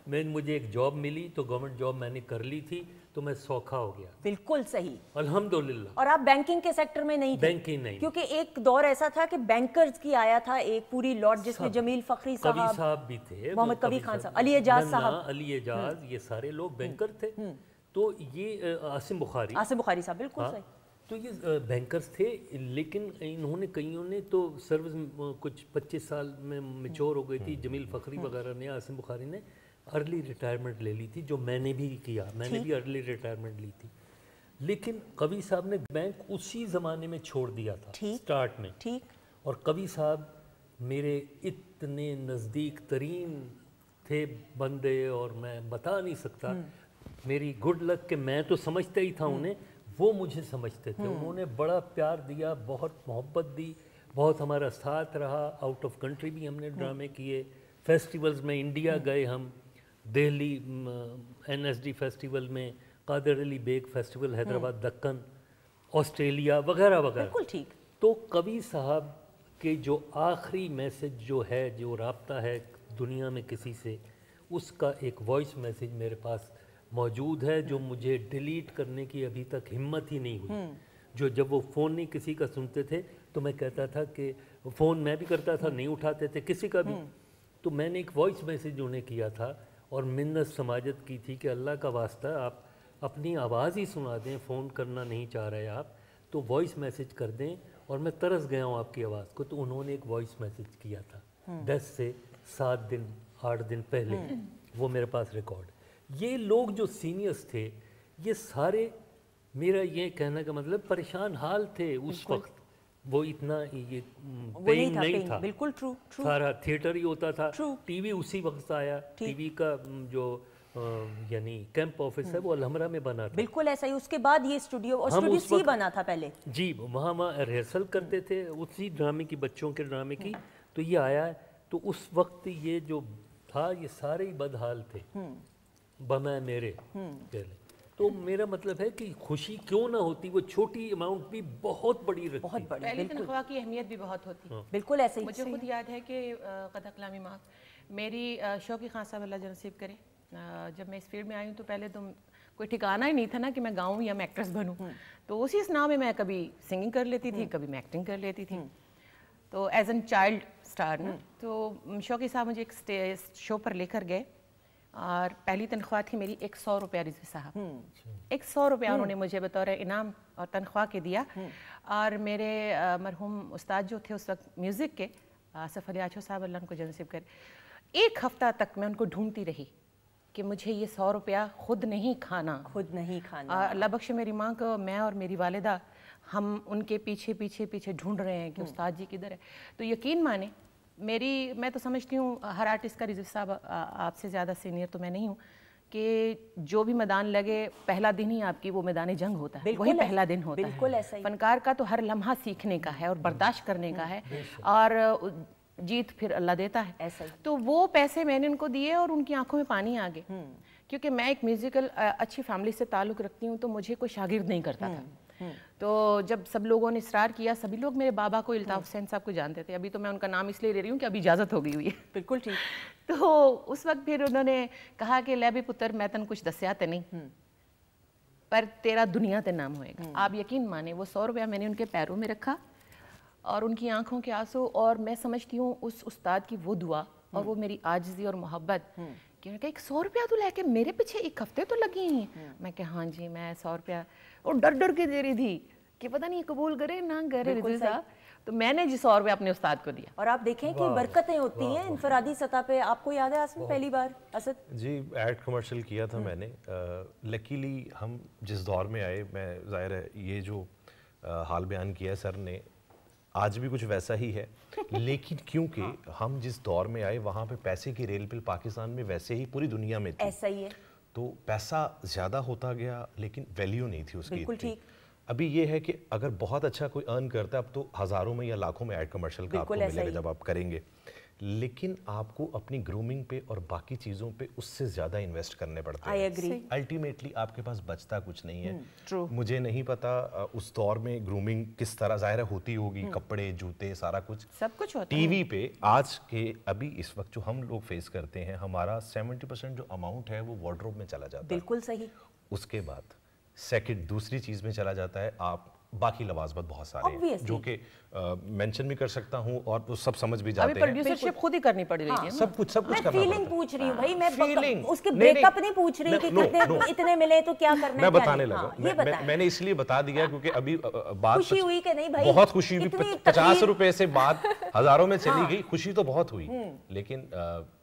Speaker 3: में मुझे एक जॉब मिली, तो गवर्नमेंट जॉब मैंने कर ली थी, तो मैं सौखा हो गया।
Speaker 1: बिल्कुल सही,
Speaker 3: अल्हम्दुलिल्लाह।
Speaker 1: और आप बैंकिंग के सेक्टर में नहीं थे?
Speaker 3: बैंकिंग नहीं,
Speaker 1: क्योंकि एक दौर ऐसा था कि बैंकर्स की आया था एक पूरी लॉट, जिसमें जमील फखरी साहब,
Speaker 3: कवि साहब भी थे,
Speaker 1: मोहम्मद कबीर खान साहब, अली एजाज साहब,
Speaker 3: अली एजाज, ये सारे लोग बैंकर थे। तो ये आसिम बुखारी
Speaker 1: साहब, बिल्कुल सही।
Speaker 3: तो ये बैंकर्स थे, लेकिन इन्होंने कईयों ने तो सर्विस कुछ 25 साल में मैच्योर हो गई थी। जमील फखरी वगैरह ने, आसिम बुखारी ने अर्ली रिटायरमेंट ले ली थी, जो मैंने भी किया, मैंने भी अर्ली रिटायरमेंट ली थी। लेकिन कवि साहब ने बैंक उसी ज़माने में छोड़ दिया था स्टार्ट में।
Speaker 1: ठीक।
Speaker 3: और कवि साहब मेरे इतने नज़दीक तरीन थे बंदे, और मैं बता नहीं सकता। मेरी गुड लक कि मैं तो समझता ही था उन्हें, वो मुझे समझते थे। उन्होंने बड़ा प्यार दिया, बहुत मोहब्बत दी, बहुत हमारा साथ रहा। आउट ऑफ कंट्री भी हमने ड्रामे किए, फेस्टिवल्स में इंडिया गए हम, दिल्ली NSD फेस्टिवल में, कादर अली बेग फेस्टिवल हैदराबाद, दक्कन, ऑस्ट्रेलिया वगैरह वगैरह।
Speaker 1: बिल्कुल ठीक।
Speaker 3: तो कवि साहब के जो आखिरी मैसेज जो है, जो राब्ता है दुनिया में किसी से, उसका एक वॉइस मैसेज मेरे पास मौजूद है, जो मुझे डिलीट करने की अभी तक हिम्मत ही नहीं हुई। जो जब वो फ़ोन नहीं किसी का सुनते थे, तो मैं कहता था कि फ़ोन मैं भी करता था, नहीं उठाते थे किसी का भी, तो मैंने एक वॉइस मैसेज उन्हें किया था और मिन्नत समाजत की थी कि अल्लाह का वास्ता आप अपनी आवाज़ ही सुना दें, फ़ोन करना नहीं चाह रहे आप तो वॉइस मैसेज कर दें, और मैं तरस गया हूँ आपकी आवाज़ को। तो उन्होंने एक वॉइस मैसेज किया था 10 से 7 दिन 8 दिन पहले, वो मेरे पास रिकॉर्ड। ये लोग जो सीनियर्स थे, ये सारे, मेरा ये कहने का मतलब, परेशान हाल थे उस वक्त। वो इतना ये पेइंग नहीं था,
Speaker 1: बिल्कुल ट्रू।
Speaker 3: सारा थिएटर ही होता था, टीवी उसी वक्त आया। टीवी का जो यानी कैंप ऑफिस है वो अलहमरा में बना था,
Speaker 1: बिल्कुल ऐसा ही। उसके बाद ये स्टूडियो, और स्टूडियो सी बना था पहले
Speaker 3: जी, वहाँ रिहर्सल करते थे उसी ड्रामे की, बच्चों के ड्रामे की। तो ये आया है, तो उस वक्त ये जो था, ये सारे ही बदहाल थे बमै मेरे पहले। तो मेरा मतलब है कि खुशी क्यों ना होती, वो छोटी अमाउंट भी बहुत बड़ी रखती,
Speaker 1: बहुत बड़ी।
Speaker 5: पहली तनख्वाह की अहमियत भी बहुत होती।
Speaker 1: बिल्कुल ऐसे ही।
Speaker 5: मुझे खुद याद है कि कदर कलामी माफ, मेरी शौकी खान साहब अल्लाह जनसीब करे, जब मैं इस फील्ड में आई हूँ तो पहले तो कोई ठिकाना ही नहीं था ना कि मैं गाऊँ या मैं एक्ट्रेस बनूँ। तो उसी नाव में मैं कभी सिंगिंग कर लेती थी, कभी मैं एक्टिंग कर लेती थी। तो एज एन चाइल्ड स्टार ना, तो शौकी साहब मुझे एक स्टेज शो पर लेकर गए, और पहली तनख्वाह थी मेरी 100 रुपया रिजवी साहब। 100 रुपया उन्होंने मुझे बतौर इनाम और तनख्वाह के दिया। और मेरे मरहूम उस्ताद जो थे उस वक्त म्यूज़िक के, आसिफ अली आछो साहब अल्लाह उनको जनसीब करे, एक हफ्ता तक मैं उनको ढूंढती रही कि मुझे ये 100 रुपया खुद नहीं खाना। अल्लाह बख्शे मेरी माँ को, मैं और मेरी वालिदा, हम उनके पीछे पीछे पीछे ढूंढ रहे हैं कि उस्ताद जी किधर है। तो यकीन माने, मैं तो समझती हूँ हर आर्टिस्ट का, रिजवी साहब आपसे ज़्यादा सीनियर तो मैं नहीं हूँ, कि जो भी मैदान लगे पहला दिन ही आपकी वो मैदान जंग होता है, वही पहला दिन होता है।
Speaker 1: बिल्कुल ऐसा ही।
Speaker 5: फनकार का तो हर लम्हा सीखने का है और बर्दाश्त करने का है, और जीत फिर अल्लाह देता है।
Speaker 1: ऐसा ही।
Speaker 5: तो वो पैसे मैंने उनको दिए और उनकी आंखों में पानी आ गए, क्योंकि मैं एक म्यूजिकल अच्छी फैमिली से ताल्लुक़ रखती हूँ, तो मुझे कोई शागिर्द नहीं करता था। तो जब सब लोगों ने इसरार किया, सभी लोग मेरे बाबा को, इल्ताफ़ हुसैन साहब को जानते थे। अभी तो मैं उनका नाम इसलिए ले रही हूँ कि अभी इजाज़त हो गई हुई है।
Speaker 1: बिल्कुल ठीक।
Speaker 5: तो उस वक्त फिर उन्होंने कहा कि ले भी पुत्र, मैं तन कुछ दस्या तो नहीं, पर तेरा दुनिया ते नाम होएगा। आप यकीन माने, वो 100 रुपया मैंने उनके पैरों में रखा और उनकी आंखों के आंसू, और मैं समझती हूँ उस उस्ताद की वो दुआ और वो मेरी आजिज़ी और मोहब्बत, कि उन्होंने कहा 100 रुपया तो लेके मेरे पीछे 1 हफ्ते तो लगी ही। मैं कहा हाँ जी, मैं 100 रुपया, और डर डर के दे रही थी कि पता नहीं कबूल करे ना करे रिजवी साहब। तो मैंने जी 100 रुपया अपने उस्ताद को दिया।
Speaker 1: और आप देखें कि बरकतें होती हैं इनफरादी सतह पे। आपको याद है आसमी पहली बार असद
Speaker 4: जी एड कमर्शियल किया था मैंने। लकीली हम जिस दौर में आए, मैं ज़ाहिर है ये जो हाल बयान किया सर ने, आज भी कुछ वैसा ही है। लेकिन क्योंकि हम जिस दौर में आए वहाँ पे पैसे की रेल पिल पाकिस्तान में वैसे ही पूरी दुनिया में थी,
Speaker 1: ऐसा ही है।
Speaker 4: तो पैसा ज़्यादा होता गया लेकिन वैल्यू नहीं थी उसकी।
Speaker 1: बिल्कुल ठीक।
Speaker 4: अभी ये है कि अगर बहुत अच्छा कोई अर्न करता है, अब तो हज़ारों में या लाखों में ऐड कमर्शियल का आपको मिलेगा जब आप करेंगे, लेकिन आपको अपनी ग्रूमिंग पे और बाकी चीज़ों पे उससे ज़्यादा इन्वेस्ट करने पड़ते हैं। अल्टीमेटली आपके पास बचता कुछ नहीं है। मुझे नहीं पता उस दौर में ग्रूमिंग किस तरह ज़ाहिर होती होगी, कपड़े, जूते, सारा कुछ
Speaker 5: सब कुछ होता है।
Speaker 4: टीवी पे आज के अभी इस वक्त जो हम लोग फेस करते हैं, हमारा 70% जो अमाउंट है वो वार्डरोब में चला जाता है।
Speaker 1: बिल्कुल सही।
Speaker 4: उसके बाद सेकंड दूसरी चीज़ में चला जाता है, आप बाकी लवाजमत बहुत सारे हैं जो कि मेंशन भी कर सकता हूँ और तो सब समझ भी जाते हैं।
Speaker 5: अभी प्रोड्यूसरशिप खुद ही करनी पड़ रही है।
Speaker 4: सब कुछ करना पड़ता है।
Speaker 1: मैं फीलिंग पूछ रही हूँ भाई, मैं उसके ब्रेकअप नहीं पूछ रही कि कितने इतने मिले तो क्या करना है।
Speaker 4: मैं बताने लगा, मैंने इसलिए बता दिया क्योंकि अभी बात
Speaker 1: खुशी हुई कि नहीं भाई,
Speaker 4: बहुत खुशी हुई। 50 रुपए से बात हज़ारों में चली गई, खुशी तो बहुत हुई, लेकिन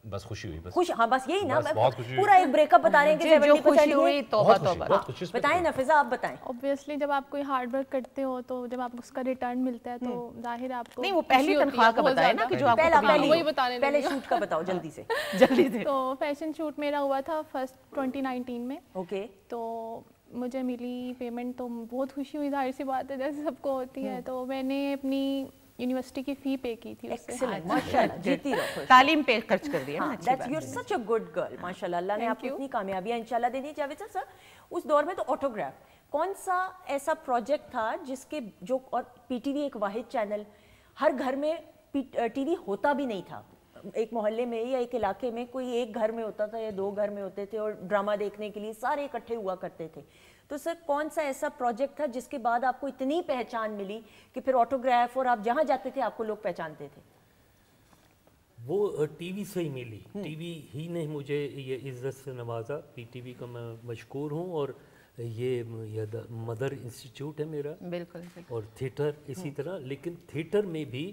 Speaker 4: बस खुशी हुई, बस
Speaker 1: खुश। हाँ बस यही ना,
Speaker 4: बहुत खुशी
Speaker 1: पूरा एक ब्रेकअप बता रहे हैं कि 70% हुई।
Speaker 5: तौबा तौबा।
Speaker 1: बताएं नफीसा, आप बताएं।
Speaker 6: ऑब्वियसली जब आप कोई हार्ड वर्क करते हो तो जब आपको उसका रिटर्न मिलता है तो जाहिर आपको
Speaker 5: नहीं, वो पहली तनख्वाह का बताया ना कि जो आपको
Speaker 6: वही बताने
Speaker 1: पहले शूट का बताओ जल्दी से।
Speaker 5: जल्दी से।
Speaker 6: तो फैशन शूट मेरा हुआ था फर्स्ट 2019 में।
Speaker 1: ओके।
Speaker 6: तो मुझे मिली पेमेंट तो बहुत खुशी हुई, जाहिर सी बात है जैसे सबको होती है। तो मैंने अपनी यूनिवर्सिटी की फी पे की थी उससे।
Speaker 1: माशाल्लाह, जीती रहो।
Speaker 5: तालीम पे खर्च कर दिया ना।
Speaker 1: That's you are such a good girl, माशाल्लाह। अल्लाह ने आपको इतनी कामयाबियां इंशाल्लाह देनी। जावेद सर, उस दौर में तो ऑटोग्राफ कौन सा ऐसा प्रोजेक्ट था जिसके जो, और पीटीवी एक वाहिद चैनल, हर घर में टीवी होता भी नहीं था। एक मोहल्ले में या एक इलाके में कोई एक घर में होता था या दो घर में होते थे, और ड्रामा देखने के लिए सारे इकट्ठे हुआ करते थे। तो सर कौन सा ऐसा प्रोजेक्ट था जिसके बाद आपको इतनी पहचान मिली कि फिर ऑटोग्राफ और आप जहाँ जाते थे आपको लोग पहचानते थे?
Speaker 3: वो टीवी से ही मिली। टीवी ही ने मुझे ये इज्जत से नवाजा। पीटीवी का मैं मशकूर हूँ। और ये मदर इंस्टीट्यूट है मेरा।
Speaker 5: बिल्कुल।
Speaker 3: और थिएटर इसी तरह। लेकिन थिएटर में भी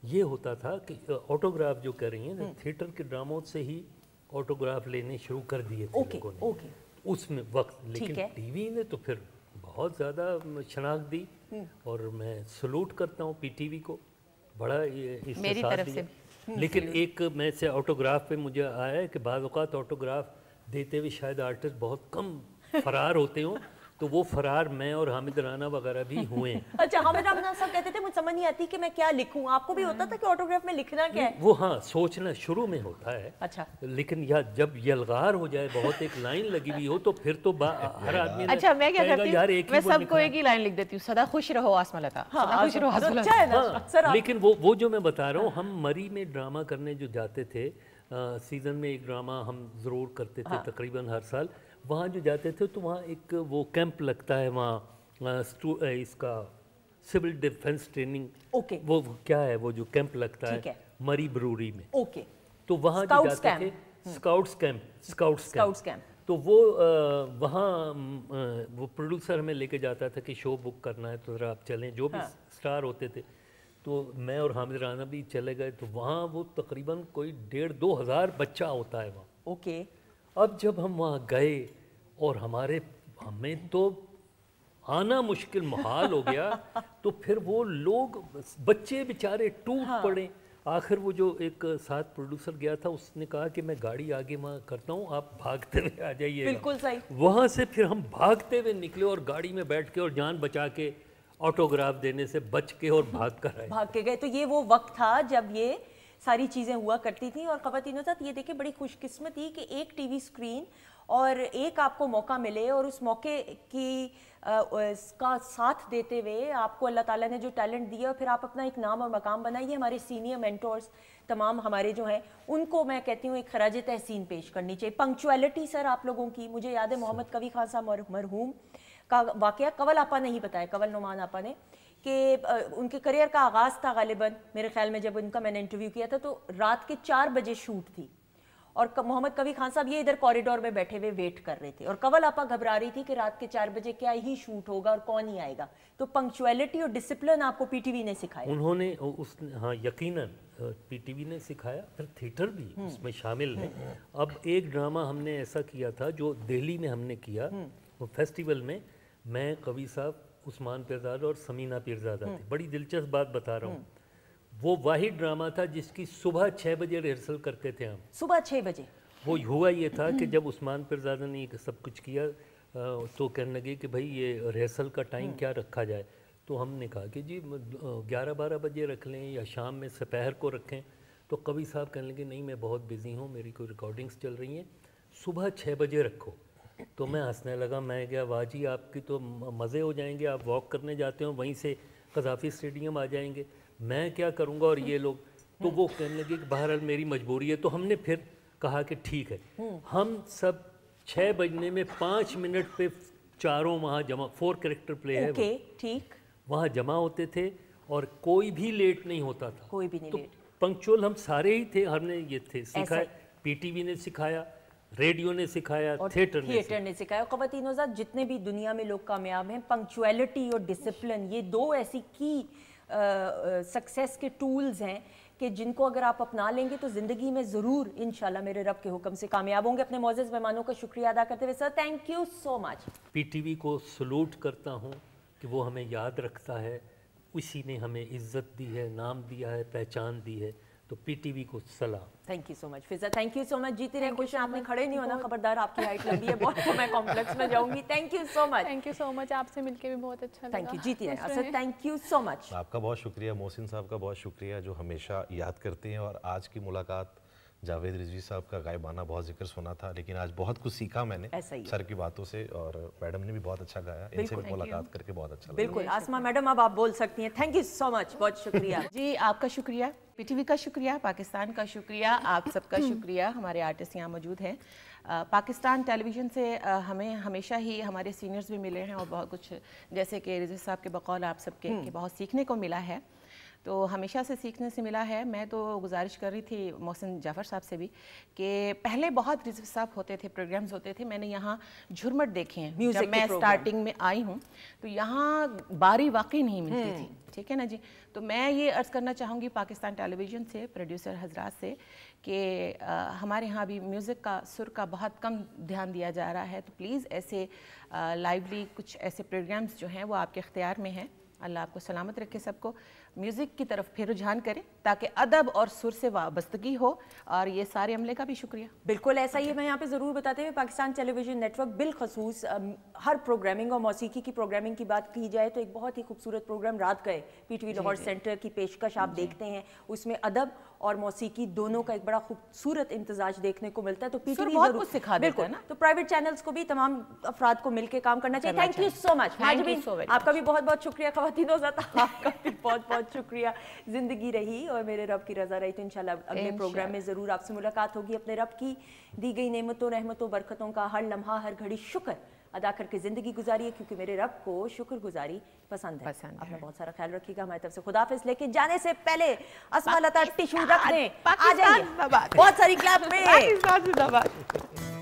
Speaker 3: ये होता था कि ऑटोग्राफ जो कर रही हैं ना, थिएटर के ड्रामों से ही ऑटोग्राफ लेने शुरू कर दिए थे लोगों ने उसमें वक्त। लेकिन टीवी ने तो फिर बहुत ज़्यादा शनाख्त दी, और मैं सलूट करता हूँ पीटीवी को, बड़ा इससे साथ दिया। लेकिन एक मैं से ऑटोग्राफ पे मुझे आया है कि बाज़ औक़ात ऑटोग्राफ देते हुए शायद आर्टिस्ट बहुत कम फरार होते हों, तो वो फरार मैं और हामिद राना वगैरह भी हुए हैं।
Speaker 1: अच्छा, हामिद राना साहब कहते थे मुझे समझ नहीं आती कि मैं क्या लिखूं। आपको भी होता था कि ऑटोग्राफ में लिखना क्या है?
Speaker 3: वो हाँ, सोचना शुरू में होता है।
Speaker 1: अच्छा।
Speaker 3: लेकिन जब यलगार हो जाए, बहुत एक लाइन लगी हुई हो, तो फिर तो हर आदमी
Speaker 5: अच्छा, मैं क्या करती हूँ, मैं सबको एक ही लाइन लिख देती हूँ, सदा खुश रहो आसमलता। सदा खुश रहो आसमलता।
Speaker 3: लेकिन वो जो मैं बता रहा हूँ, हम मरी में ड्रामा करने जो जाते थे, सीजन में एक ड्रामा हम ज़रूर करते थे तकरीबन हर साल। वहाँ जो जाते थे तो वहाँ एक वो कैंप लगता है वहाँ, इसका सिविल डिफेंस ट्रेनिंग।
Speaker 1: ओके।
Speaker 3: वो क्या है, वो जो कैंप लगता है मरी ब्रूरी में।
Speaker 1: ओके।
Speaker 3: तो वहाँ जो जाते थे स्काउट्स कैंप। तो वो वहाँ वो प्रोड्यूसर हमें लेके जाता था कि शो बुक करना है तो ज़रा आप चलें। जो भी स्टार होते थे, तो मैं और हामिद राना भी चले गए। तो वहाँ वो तकरीबन कोई 1,500-2 हज़ार बच्चा होता है वहाँ।
Speaker 1: ओके।
Speaker 3: अब जब हम वहाँ गए और हमें तो आना मुश्किल मुहाल हो गया, तो फिर वो लोग बच्चे बेचारे टूट पड़े। आखिर वो जो एक साथ प्रोड्यूसर गया था, उसने कहा कि मैं गाड़ी आगे वहाँ करता हूँ, आप भागते हुए आ जाइए।
Speaker 1: बिल्कुल सही।
Speaker 3: वहाँ से फिर हम भागते हुए निकले और गाड़ी में बैठ के और जान बचा के ऑटोग्राफ देने से बच के और भाग के
Speaker 1: गए। तो ये वो वक्त था जब ये सारी चीज़ें हुआ करती थी। और ख़वातीनों साथ ये देखिए बड़ी खुशकिस्मती कि एक टीवी स्क्रीन और एक आपको मौका मिले, और उस मौके की का साथ देते हुए आपको अल्लाह ताला ने जो टैलेंट दिया, और फिर आप अपना एक नाम और मकाम बनाइए। हमारे सीनियर मेंटोर्स तमाम हमारे जो हैं, उनको मैं कहती हूँ एक खराज तहसीन पेश करनी चाहिए। पंक्चुअलिटी सर आप लोगों की, मुझे याद है मोहम्मद कवी खान साहब मरहूम का वाक़या कवल आपा ने ही बताया, कवल नुमान आपा ने, कि उनके करियर का आगाज़ था गालिबन मेरे ख्याल में जब उनका मैंने इंटरव्यू किया था, तो रात के 4 बजे शूट थी, और मोहम्मद कवी खान साहब ये इधर कॉरिडोर में बैठे हुए वेट कर रहे थे, और कवल आपा घबरा रही थी कि रात के 4 बजे क्या ही शूट होगा और कौन ही आएगा। तो पंक्चुअलिटी और डिसिप्लिन आपको पीटीवी ने सिखाया।
Speaker 3: उन्होंने हाँ यकीनन पीटीवी ने सिखाया। फिर थिएटर भी उसमें शामिल है। अब एक ड्रामा हमने ऐसा किया था जो दिल्ली में हमने किया, वो फेस्टिवल में, मैं, कवि साहब, उस्मान पीरज़ादा और समीना पीरज़ादा थे। बड़ी दिलचस्प बात बता रहा हूँ, वो वाहिद ड्रामा था जिसकी सुबह 6 बजे रिहर्सल करते थे हम।
Speaker 1: सुबह 6 बजे?
Speaker 3: वो हुआ ये था कि जब उस्मान पीरज़ादा ने सब कुछ किया, तो कहने लगे कि भाई ये रिहर्सल का टाइम क्या रखा जाए। तो हमने कहा कि जी 11-12 बजे रख लें या शाम में दोपहर को रखें। तो कवि साहब कहने लगे नहीं मैं बहुत बिज़ी हूँ, मेरी कोई रिकॉर्डिंग्स चल रही हैं, सुबह 6 बजे रखो। तो मैं हंसने लगा, मैं गया वाह जी आपकी तो मज़े हो जाएंगे, आप वॉक करने जाते हो वहीं से कज़ाफ़ी स्टेडियम आ जाएंगे, मैं क्या करूँगा और ये लोग। तो वो कहने लगे कि बहरहाल मेरी मजबूरी है। तो हमने फिर कहा कि ठीक है, हम सब 6 बजने में 5 मिनट पे चारों वहाँ जमा, 4 कैरेक्टर प्ले है
Speaker 1: ओके ठीक,
Speaker 3: वहाँ जमा होते थे और कोई भी लेट नहीं होता था,
Speaker 1: कोई भी नहीं
Speaker 3: तो
Speaker 1: लेट।
Speaker 3: पंक्चुअल हम सारे ही थे, हमने ये थे सिखाया, पीटीवी ने सिखाया, रेडियो ने सिखाया, थिएटर
Speaker 1: ने सिखाया। ख़वातीन ज़ात जितने भी दुनिया में लोग कामयाब हैं, पंक्चुअलिटी और डिसिप्लिन ये 2 ऐसी की सक्सेस के टूल्स हैं कि जिनको अगर आप अपना लेंगे तो ज़िंदगी में ज़रूर इंशाल्लाह मेरे रब के हुक्म से कामयाब होंगे। अपने मौजूद मेहमानों का शुक्रिया अदा करते हुए sir thank you so much.
Speaker 3: PTV को सलूट करता हूँ कि वो हमें याद रखता है, उसी ने हमें इज़्ज़त दी है, नाम दिया है, पहचान दी है, तो पीटीवी को सलाम।
Speaker 1: Thank you so much Fiza, thank you so much. जीते रहे खुश, आपने खड़े नहीं होना, खबरदार आपकी हाइट लंबी है बहुत, तो मैं कॉम्प्लेक्स में जाऊंगी। Thank you so much.
Speaker 6: Thank you so much, आपसे मिलके भी बहुत अच्छा लगा।
Speaker 1: थैंक यू, जीती रहे Asad, thank you so much.
Speaker 4: आपका बहुत शुक्रिया, मोहसिन साहब का बहुत शुक्रिया जो हमेशा याद करते हैं। और आज की मुलाकात जावेद रिजवी साहब का गायबाना बहुत जिक्र सुना था, लेकिन आज बहुत कुछ सीखा मैंने सर की बातों से, और मैडम ने भी बहुत अच्छा गाया, इनसे भी मुलाकात करके बहुत अच्छा लगा।
Speaker 1: बिल्कुल आसमा मैडम अब आप बोल सकती हैं। थैंक यू सो मच, बहुत शुक्रिया।
Speaker 5: जी आपका शुक्रिया, पीटीवी का शुक्रिया, पाकिस्तान का शुक्रिया, आप सबका शुक्रिया, हमारे आर्टिस्ट यहाँ मौजूद हैं। पाकिस्तान टेलीविज़न से हमें हमेशा ही हमारे सीनियर्स भी मिले हैं और बहुत कुछ, जैसे कि रिजवी साहब के बकौल आप सबके बहुत सीखने को मिला है, तो हमेशा से सीखने से मिला है। मैं तो गुजारिश कर रही थी मोहसिन जाफ़र साहब से भी कि पहले बहुत रिजवी साहब होते थे, प्रोग्राम्स होते थे, मैंने यहाँ झुरमट देखे हैं जब मैं स्टार्टिंग में आई हूँ, तो यहाँ बारी वाकई नहीं मिलती थी, ठीक है ना जी। तो मैं ये अर्ज़ करना चाहूँगी पाकिस्तान टेलीविज़न से, प्रोड्यूसर हजरात से, कि हमारे यहाँ भी म्यूज़िक का, सुर का बहुत कम ध्यान दिया जा रहा है, तो प्लीज़ ऐसे लाइवली कुछ ऐसे प्रोग्राम्स जो हैं वो आपके इख्तियार में हैं। अल्लाह आपको सलामत रखे, सबको म्यूज़िक की तरफ फिर रुझान करें ताकि अदब और सुर से वाबस्तगी हो। और ये सारे अमले का भी शुक्रिया।
Speaker 1: बिल्कुल ऐसा ही है। मैं यहाँ पे ज़रूर बताते हुए पाकिस्तान टेलीविज़न नेटवर्क बिलखसूस हर प्रोग्रामिंग और मौसीकी की प्रोग्रामिंग की बात की जाए तो एक बहुत ही खूबसूरत प्रोग्राम रात गए पीटीवी लाहौर सेंटर की पेशकश आप देखते हैं, उसमें अदब और मौसीकी दोनों का एक बड़ा खूबसूरत इम्तजाज देखने को मिलता है। तो पीटीवी
Speaker 5: बहुत कुछ सिखा देता है ना,
Speaker 1: तो प्राइवेट चैनल्स को भी तमाम अफराद को मिलकर काम करना चाहिए। Thank you so much. आपका भी बहुत बहुत शुक्रिया। ख़वातीनो ज़ात आपका भी बहुत बहुत शुक्रिया। जिंदगी रही और मेरे रब की रजा रही तो इंशाल्लाह अगले प्रोग्राम में ज़रूर आपसे मुलाकात होगी। अपने रब की दी गई नेमतों, रहमतों, बरकतों का हर लम्हा, हर घड़ी शुक्र अदा करके ज़िंदगी गुजारिए, क्योंकि मेरे रब को शुक्रगुजारी पसंद है। अपना बहुत सारा ख्याल रखिएगा। हमारी तरफ से खुदाफिज। लेकिन जाने से पहले अस्मा लता टिशू रख दें, आ जाइए, बहुत सारी क्लैप में।